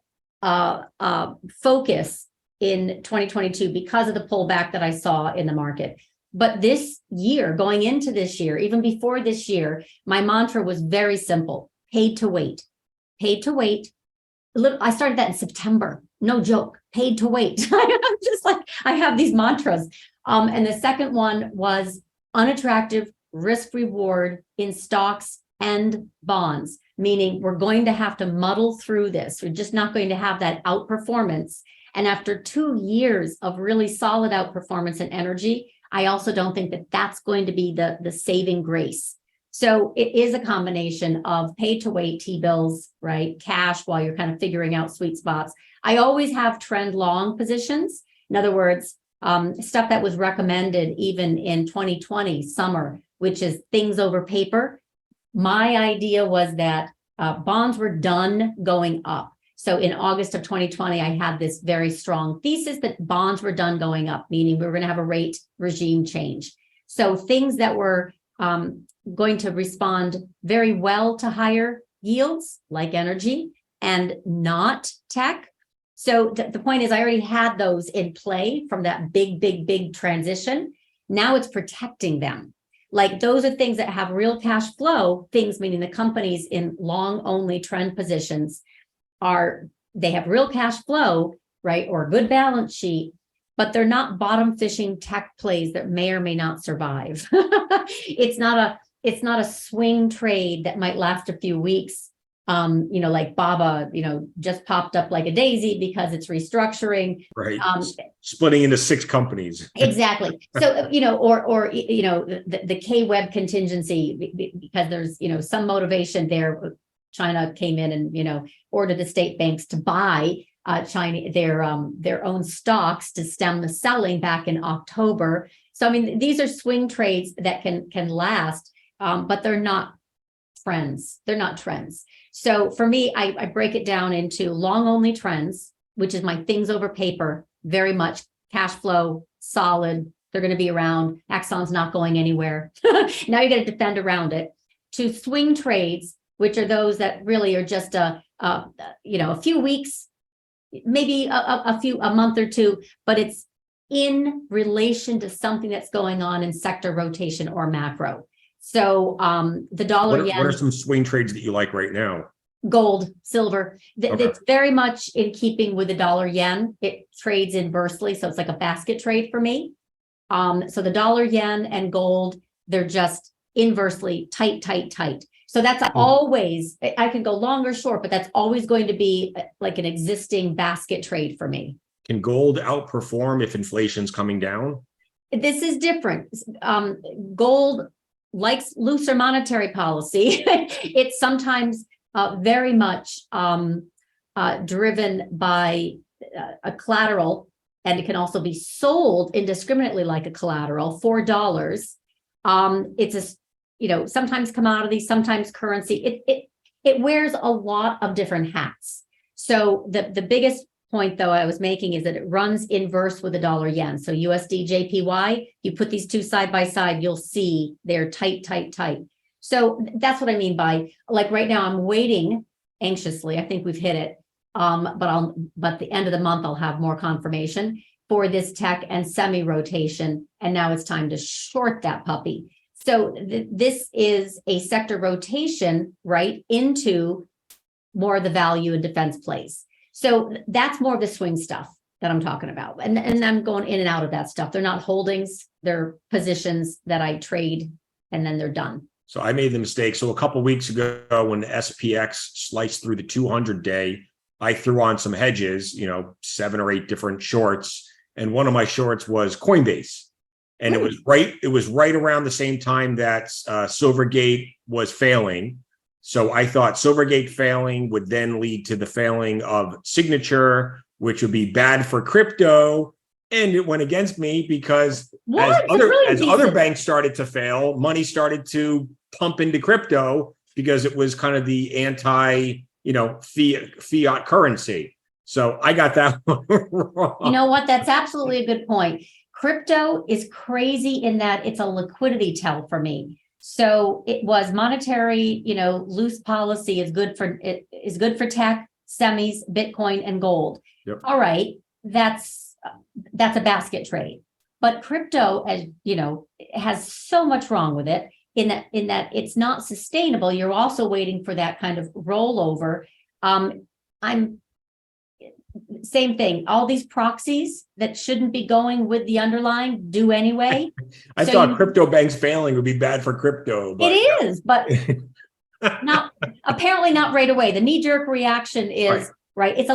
focus in 2022 because of the pullback that I saw in the market. But this year, going into this year, even before this year, my mantra was very simple: paid to wait, paid to wait. I started that in September. No joke, paid to wait. I'm just like, I have these mantras. And the second one was unattractive risk reward in stocks and bonds, meaning we're going to have to muddle through this. We're just not going to have that outperformance. And after 2 years of really solid outperformance in energy, I also don't think that that's going to be the saving grace. So it is a combination of paid to wait T-bills, right? Cash while you're kind of figuring out sweet spots. I always have trend long positions. In other words, stuff that was recommended even in 2020 summer, which is things over paper. My idea was that bonds were done going up. So in August of 2020, I had this very strong thesis that bonds were done going up, meaning we were going to have a rate regime change. So things that were going to respond very well to higher yields, like energy, and not tech. So the point is, I already had those in play from that big transition. Now it's protecting them. Like those are things that have real cash flow, things meaning the companies in long only trend positions they have real cash flow, right? Or a good balance sheet, but they're not bottom fishing tech plays that may or may not survive. It's not a swing trade that might last a few weeks. Like Baba, just popped up like a daisy because it's restructuring. Right. Splitting into 6 companies. Exactly. So, the K-Web contingency, because there's, some motivation there. China came in and, ordered the state banks to buy China their own stocks to stem the selling back in October. So, I mean, these are swing trades that can last, but they're not trends. They're not trends. So for me, I break it down into long only trends, which is my things over paper, very much cash flow, solid. They're going to be around. Axon's not going anywhere. Now you got to defend around it. To swing trades, which are those that really are just a few weeks, maybe a month or two, but it's in relation to something that's going on in sector rotation or macro. So the dollar yen. What are some swing trades that you like right now? Gold, silver. Okay. It's very much in keeping with the dollar yen. It trades inversely, so it's like a basket trade for me. So the dollar yen and gold, they're just inversely tight. So that's always, I can go long or short, but that's always going to be like an existing basket trade for me. Can gold outperform if inflation's coming down? This is different. Gold likes looser monetary policy. It's sometimes very much driven by a collateral, and it can also be sold indiscriminately like a collateral for dollars. It's a sometimes commodity, sometimes currency. It wears a lot of different hats. So the biggest point though I was making is that it runs inverse with the dollar yen. So USD JPY, you put these two side by side, you'll see they're tight. So that's what I mean by, like right now I'm waiting anxiously. I think we've hit it. But at the end of the month, I'll have more confirmation for this tech and semi rotation. And now it's time to short that puppy. So this is a sector rotation, right, into more of the value and defense plays. So that's more of the swing stuff that I'm talking about. And I'm going in and out of that stuff. They're not holdings, they're positions that I trade and then they're done. So I made the mistake. So a couple of weeks ago when the SPX sliced through the 200-day, I threw on some hedges, 7 or 8 different shorts. And one of my shorts was Coinbase. And it was right around the same time that Silvergate was failing. So I thought Silvergate failing would then lead to the failing of Signature, which would be bad for crypto. And it went against me because as other banks started to fail, money started to pump into crypto because it was kind of the anti, fiat currency. So I got that one wrong. You know what? That's absolutely a good point. Crypto is crazy in that it's a liquidity tell for me. So it was monetary, loose policy is good for tech, semis, Bitcoin, and gold. Yep. All right, that's a basket trade. But crypto, as you know, has so much wrong with it in that it's not sustainable. You're also waiting for that kind of rollover. Same thing. All these proxies that shouldn't be going with the underlying do anyway. I thought crypto banks failing would be bad for crypto. But it is, but apparently not right away. The knee-jerk reaction is right. It's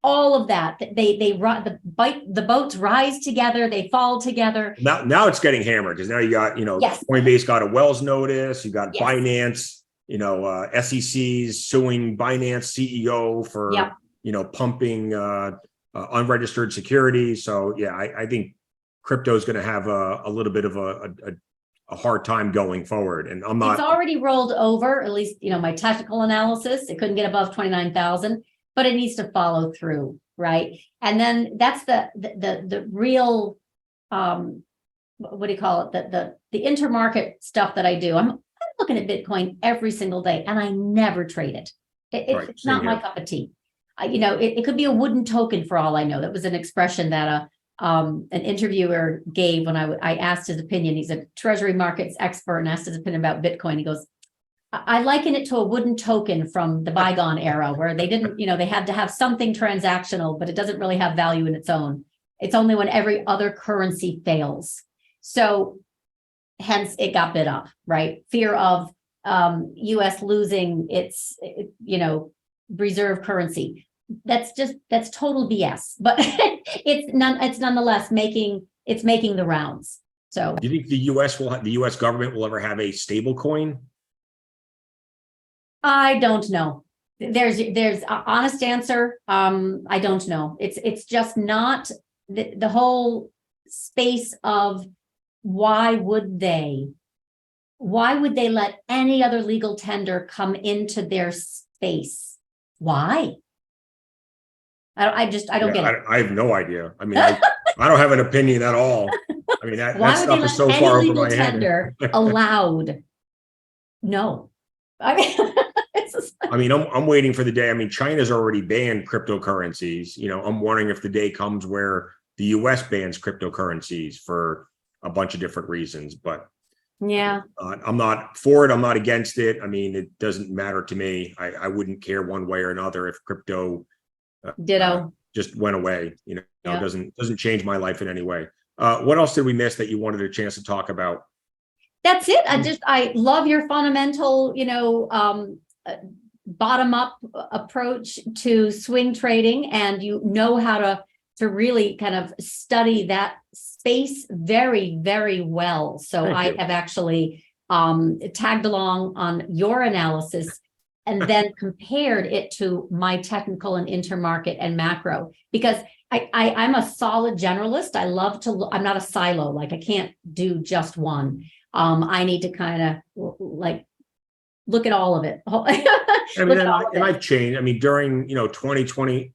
all of that. They run the boats rise together, they fall together. Now it's getting hammered because now you got, Yes. Coinbase got a Wells notice, you got Yes. Binance, SEC's suing Binance CEO for Yep. pumping unregistered securities. So yeah, I think crypto is going to have a little bit of a hard time going forward. And It's already rolled over, at least, my technical analysis. It couldn't get above 29,000, but it needs to follow through, right? And then that's the real, what do you call it? The intermarket stuff that I do. I'm looking at Bitcoin every single day, and I never trade it. It's not my cup of tea. It could be a wooden token for all I know. That was an expression that an interviewer gave when I asked his opinion. He's a treasury markets expert and asked his opinion about Bitcoin. He goes, I liken it to a wooden token from the bygone era where they didn't, they had to have something transactional, but it doesn't really have value in its own. It's only when every other currency fails. So hence it got bid up, right? Fear of US losing its, reserve currency. That's total BS, but it's nonetheless making the rounds. So do you think the US government will ever have a stable coin? I don't know. There's an honest answer. I don't know. It's just not the whole space of why would they let any other legal tender come into their space? Why? I don't get it. I have no idea. I mean, I don't have an opinion at all. I mean, that stuff is so far over my head. Tender allowed? No. I mean, I'm waiting for the day. I mean, China's already banned cryptocurrencies. I'm wondering if the day comes where the US bans cryptocurrencies for a bunch of different reasons. But yeah, I'm not for it. I'm not against it. I mean, it doesn't matter to me. I wouldn't care one way or another if crypto ditto just went away. It doesn't change my life in any way. What else did we miss that you wanted a chance to talk about? That's it. I love your fundamental, bottom up approach to swing trading, and how to really kind of study that space very, very well. So I have actually tagged along on your analysis and then compared it to my technical and intermarket and macro, because I'm a solid generalist. I love to, I'm not a silo. Like I can't do just one. I need to kind of look at all of it. I've changed. I mean, during 2020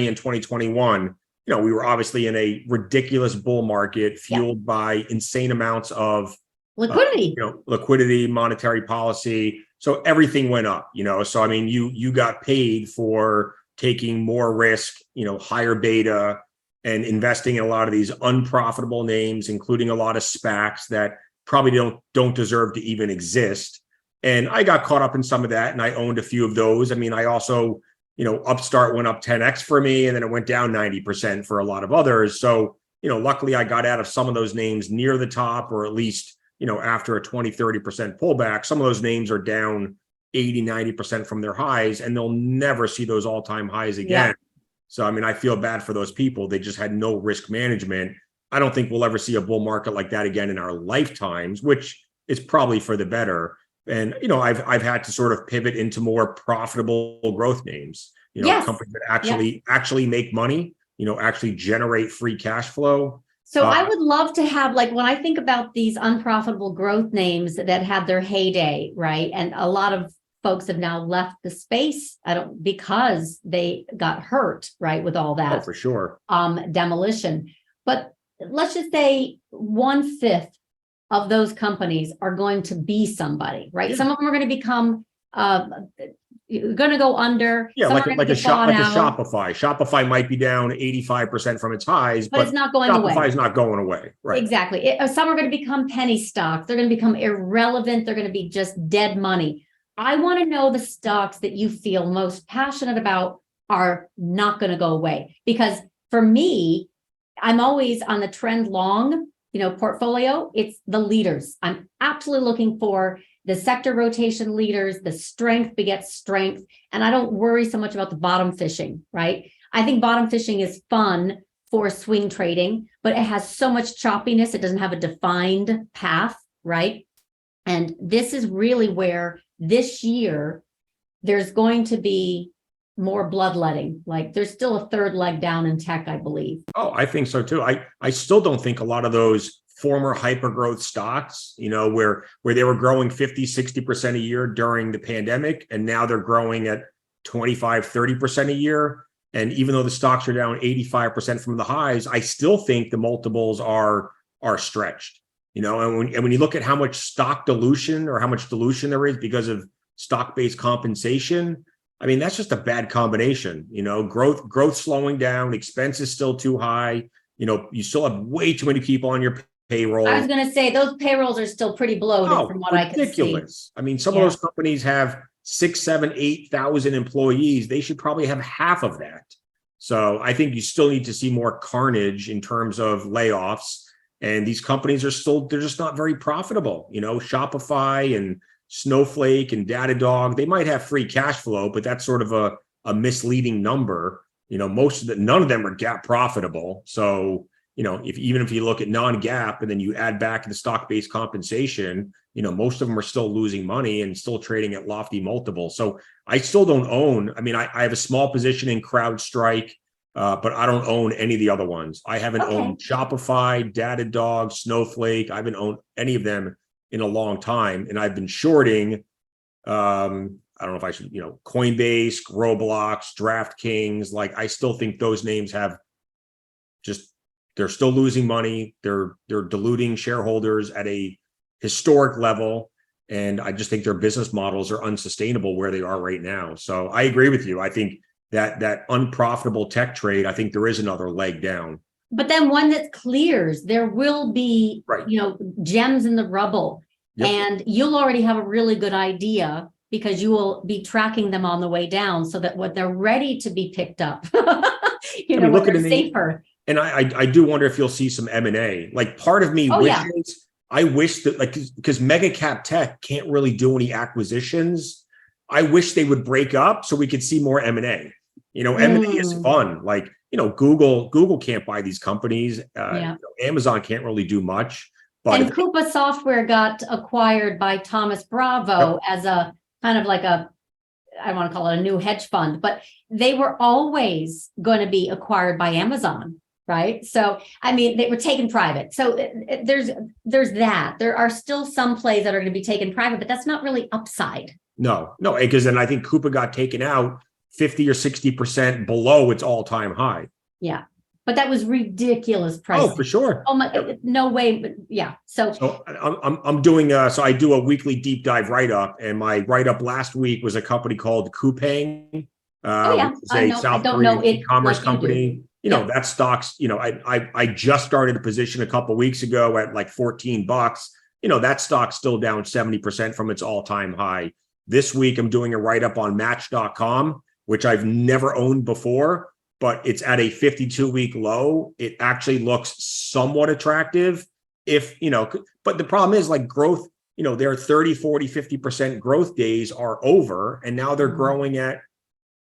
and 2021, we were obviously in a ridiculous bull market fueled by insane amounts of liquidity, monetary policy. So everything went up. So I mean, you got paid for taking more risk, higher beta, and investing in a lot of these unprofitable names, including a lot of SPACs that probably don't deserve to even exist. And I got caught up in some of that, and I owned a few of those. I mean, I also, Upstart went up 10x for me, and then it went down 90% for a lot of others. So, luckily I got out of some of those names near the top, or at least, after a 20-30% pullback. Some of those names are down 80-90% from their highs, and they'll never see those all-time highs again. So, I mean, I feel bad for those people. They just had no risk management. I don't think we'll ever see a bull market like that again in our lifetimes, which is probably for the better. And, I've had to sort of pivot into more profitable growth names, companies that actually make money, actually generate free cash flow. So I would love to have, when I think about these unprofitable growth names that had their heyday, right? And a lot of folks have now left the space. Because they got hurt, right, with all that. Oh, for sure. Demolition. But let's just say 1/5 of those companies are going to be somebody, right? Yeah. Some of them are going to become going to go under. Yeah, Some like are a, gonna like a get shop, bought like a out, Shopify. Shopify might be down 85% from its highs, but it's not going away. Shopify is not going away. Right. Exactly. Some are going to become penny stocks. They're going to become irrelevant. They're going to be just dead money. I want to know the stocks that you feel most passionate about are not going to go away. Because for me, I'm always on the trend long, portfolio. It's the leaders. I'm absolutely looking for the sector rotation leaders, the strength begets strength. And I don't worry so much about the bottom fishing, right? I think bottom fishing is fun for swing trading, but it has so much choppiness. It doesn't have a defined path, right? And this is really where this year there's going to be more bloodletting. Like there's still a third leg down in tech, I believe. Oh, I think so too. I still don't think a lot of those former hypergrowth stocks, where they were growing 50, 60% a year during the pandemic, and now they're growing at 25, 30% a year. And even though the stocks are down 85% from the highs, I still think the multiples are stretched. And when you look at how much stock dilution or how much dilution there is because of stock-based compensation, I mean, that's just a bad combination. Growth slowing down, expenses still too high. You still have way too many people on your payroll. I was going to say those payrolls are still pretty bloated from what I can see. I mean, some of those companies have 6, 7, 8,000 employees. They should probably have half of that. So I think you still need to see more carnage in terms of layoffs. And they're just not very profitable. Shopify and Snowflake and Datadog, they might have free cash flow, but that's sort of a misleading number. None of them are GAAP profitable. So, even if you look at non-GAAP and then you add back the stock-based compensation, most of them are still losing money and still trading at lofty multiples. So I still don't own. I mean, I have a small position in CrowdStrike, but I don't own any of the other ones. I haven't owned Shopify, Datadog, Snowflake. I haven't owned any of them in a long time. And I've been shorting, I don't know if I should, Coinbase, Roblox, DraftKings. Like, I still think those names they're still losing money. They're diluting shareholders at a historic level. And I just think their business models are unsustainable where they are right now. So I agree with you. I think that unprofitable tech trade, I think there is another leg down. But then one that clears, there will be, gems in the rubble. Yep. And you'll already have a really good idea because you will be tracking them on the way down so that when they're ready to be picked up, when they're safer. And I do wonder if you'll see some M&A. Like, part of me I wish that, because mega cap tech can't really do any acquisitions. I wish they would break up so we could see more M&A. M&A is fun. Like, Google can't buy these companies. Amazon can't really do much. But and Coupa Software got acquired by Thomas Bravo as a kind of like I don't want to call it a new hedge fund, but they were always going to be acquired by Amazon, right? So, I mean, they were taken private. So there's that. There are still some plays that are going to be taken private, but that's not really upside. No, because then I think Coupa got taken out 50 or 60% below its all-time high. Yeah. But that was ridiculous price. Oh, for sure. Oh my, no way. But yeah. So I'm doing so I do a weekly deep dive write-up, and my write-up last week was a company called Coupang. Which is a South Korean e-commerce company. That stock's, I just started a position a couple of weeks ago at like $14. That stock's still down 70% from its all-time high. This week, I'm doing a write-up on Match.com, which I've never owned before, but it's at a 52-week low. It actually looks somewhat attractive but the problem is, like, growth, their 30, 40, 50% growth days are over, and now they're growing at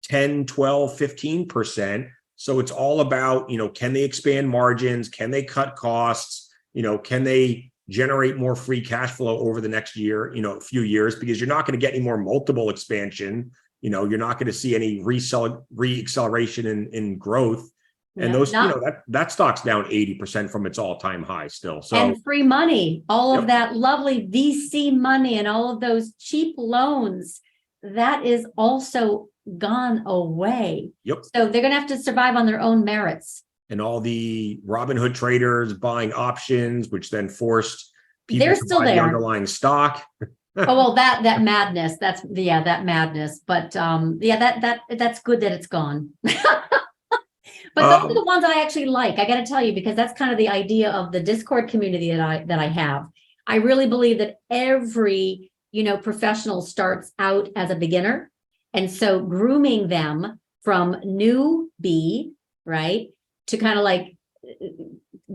10, 12, 15%. So it's all about, can they expand margins? Can they cut costs? Can they generate more free cash flow over the next year, few years? Because you're not going to get any more multiple expansion. You're not going to see any re-acceleration in growth. And that stock's down 80% from its all-time high still. So, and free money, all of that lovely VC money and all of those cheap loans. that is also gone away. Yep. So they're going to have to survive on their own merits. And all the Robinhood traders buying options, which then forced people They're to still buy the there. underlying stock. Oh, well, that madness, that madness. But that's good that it's gone. But those are the ones I actually like. I got to tell you, because that's kind of the idea of the Discord community that I have. I really believe that every, professional starts out as a beginner. And so grooming them from newbie, right, to kind of like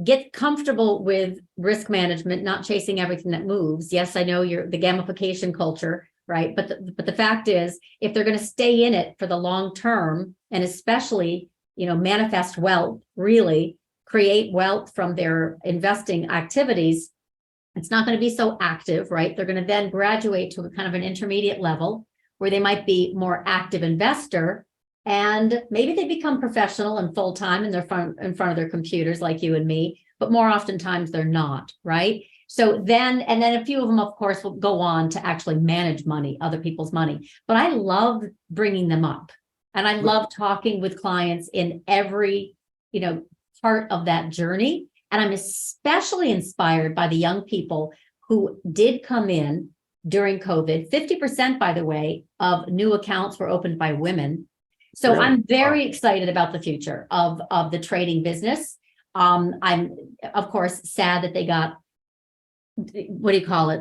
get comfortable with risk management, not chasing everything that moves. Yes, I know you're the gamification culture, right? But the fact is, if they're going to stay in it for the long term, and especially, manifest wealth, really create wealth from their investing activities, it's not going to be so active, right? They're going to then graduate to a kind of an intermediate level where they might be more active investor, and maybe they become professional and full-time in front of their computers like you and me, but more oftentimes they're not, right? So then a few of them, of course, will go on to actually manage money, other people's money. But I love bringing them up, and I love talking with clients in every, part of that journey. And I'm especially inspired by the young people who did come in during COVID. 50%, by the way, of new accounts were opened by women. So really? I'm very excited about the future of the trading business. I'm, of course, sad that they got,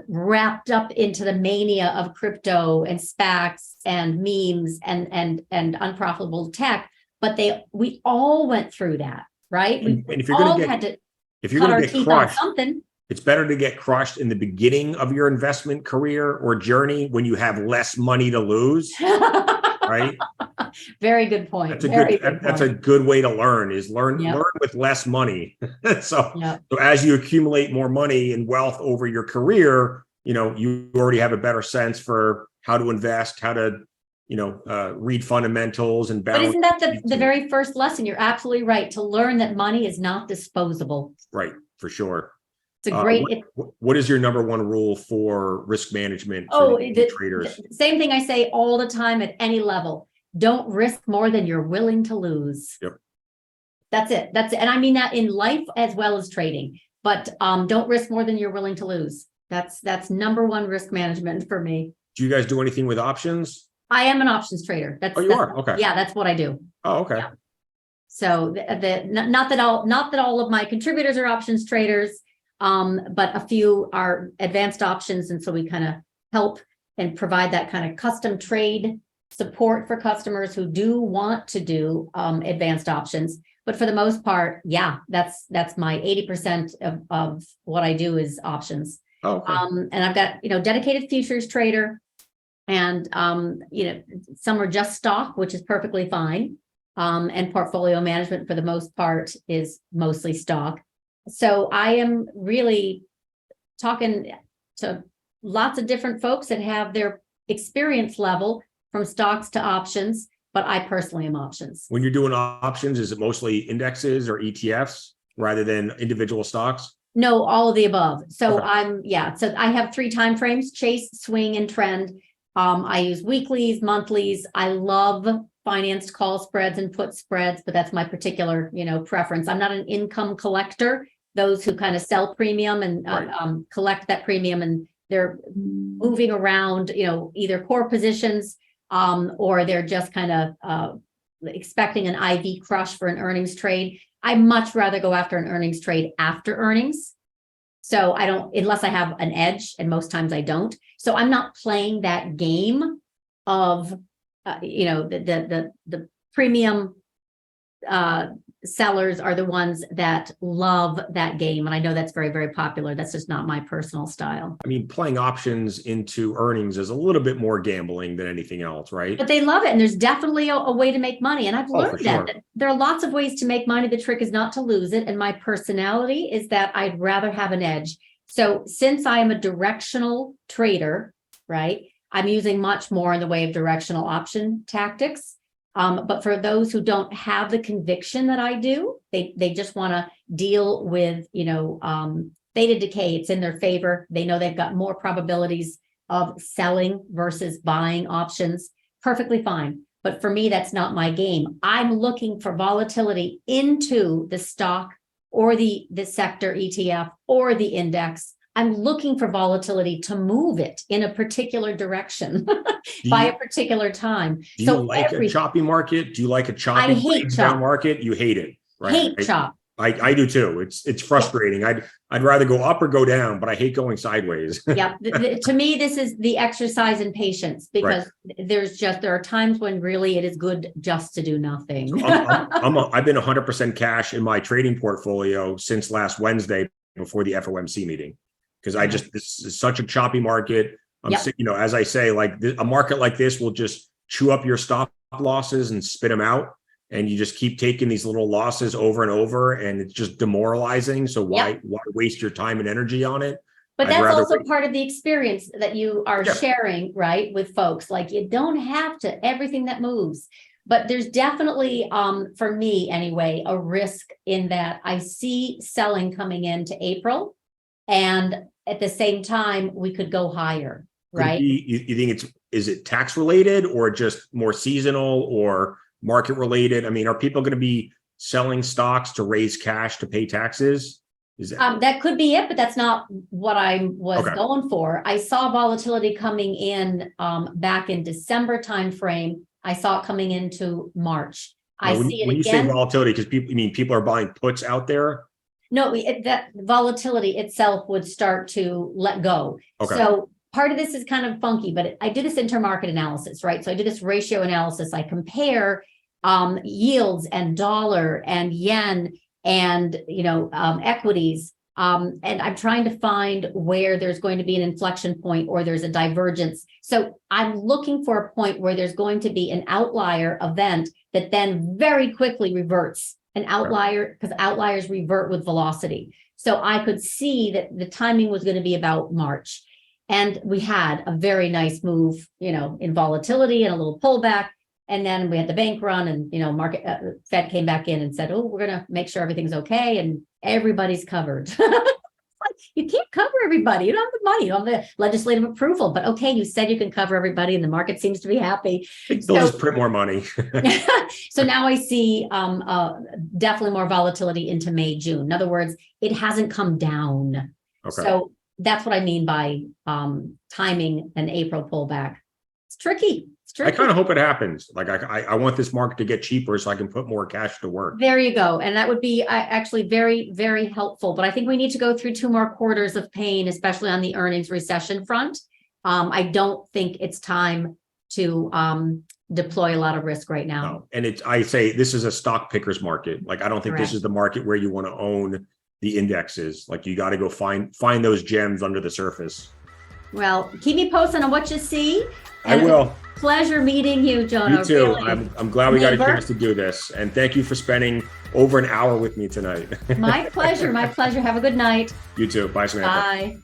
wrapped up into the mania of crypto and SPACs and memes and unprofitable tech. But we all went through that, right? And if you're going to get crushed, it's better to get crushed in the beginning of your investment career or journey when you have less money to lose, right? Very good point. That's a good way to learn, is learn with less money. So as you accumulate more money and wealth over your career, you already have a better sense for how to invest, how to read fundamentals and balance. But isn't that the very first lesson? You're absolutely right, to learn that money is not disposable. Right, for sure. It's a great. What is your number one rule for risk management for traders? Same thing I say all the time at any level. Don't risk more than you're willing to lose. Yep. That's it. And I mean that in life as well as trading. But don't risk more than you're willing to lose. That's number one risk management for me. Do you guys do anything with options? I am an options trader. You are? Okay. Yeah, that's what I do. Oh, okay. Yeah. So not that all of my contributors are options traders, but a few are advanced options, and so we kind of help and provide that kind of custom trade support for customers who do want to do advanced options. But for the most part, that's my 80% of what I do is options. Oh, okay. And I've got dedicated futures trader. And, some are just stock, which is perfectly fine. And portfolio management for the most part is mostly stock. So I am really talking to lots of different folks that have their experience level from stocks to options, but I personally am options. When you're doing options, is it mostly indexes or ETFs rather than individual stocks? No, all of the above. So okay. So I have 3 time frames: chase, swing, and trend. I use weeklies, monthlies. I love financed call spreads and put spreads, but that's my particular, preference. I'm not an income collector. Those who kind of sell premium and collect that premium, and they're moving around, either core positions or they're just kind of expecting an IV crush for an earnings trade. I much rather go after an earnings trade after earnings. So I don't, unless I have an edge, and most times I don't. So I'm not playing that game of, the premium sellers are the ones that love that game. And I know that's very, very popular. That's just not my personal style. I mean, playing options into earnings is a little bit more gambling than anything else, right? But they love it. And there's definitely a way to make money. And I've learned that there are lots of ways to make money. The trick is not to lose it. And my personality is that I'd rather have an edge. So since I am a directional trader, right, I'm using much more in the way of directional option tactics. But for those who don't have the conviction that I do, they just want to deal with, theta decay. It's in their favor. They know they've got more probabilities of selling versus buying options, perfectly fine. But for me, that's not my game. I'm looking for volatility into the stock or the sector ETF or the index. I'm looking for volatility to move it in a particular direction by a particular time. Do you like a choppy market? Do you like a choppy down market? You hate it, right? Hate chop. I do too. It's frustrating. I'd rather go up or go down, but I hate going sideways. Yeah. To me, this is the exercise in patience, because there are times when really it is good just to do nothing. So I've been 100% cash in my trading portfolio since last Wednesday before the FOMC meeting, because this is such a choppy market. As I say, like a market like this will just chew up your stop losses and spit them out. And you just keep taking these little losses over and over, and it's just demoralizing. So why waste your time and energy on it? But that's also part of the experience that you are sharing, right, with folks. Like, you don't have to everything that moves, but there's definitely, for me anyway, a risk in that I see selling coming into April, and at the same time we could go higher, right? You think is it tax related, or just more seasonal, or market related? I mean, are people going to be selling stocks to raise cash to pay taxes? Is that could be it, but that's not what I was going for. I saw volatility coming in back in December timeframe. I saw it coming into March. When you say volatility, because people are buying puts out there. No, that volatility itself would start to let go. So part of this is kind of funky, but I did this intermarket analysis, right? So I did this ratio analysis. I compare yields and dollar and yen and equities, and I'm trying to find where there's going to be an inflection point or there's a divergence. So I'm looking for a point where there's going to be an outlier event that then very quickly reverts. An outlier, because outliers revert with velocity. So I could see that the timing was going to be about March. And we had a very nice move, in volatility and a little pullback. And then we had the bank run, and, market Fed came back in and said, oh, we're going to make sure everything's okay. And everybody's covered. You can't cover everybody. You don't have the money. You don't have the legislative approval. But okay, you said you can cover everybody, and the market seems to be happy. They'll just print more money. So now I see definitely more volatility into May, June. In other words, it hasn't come down. So that's what I mean by timing an April pullback. It's tricky. I kind of hope it happens. Like I want this market to get cheaper so I can put more cash to work. There you go. And that would be actually very, very helpful. But I think we need to go through 2 more quarters of pain, especially on the earnings recession front. I don't think it's time to deploy a lot of risk right now. No. And I say this is a stock picker's market. Like, I don't think this is the market where you want to own the indexes. Like, you got to go find those gems under the surface. Well, keep me posted on what you see. And I will. Pleasure meeting you, Jonah. You too. Really. I'm glad we got a chance to do this. And thank you for spending over an hour with me tonight. My pleasure. My pleasure. Have a good night. You too. Bye, Samantha. Bye.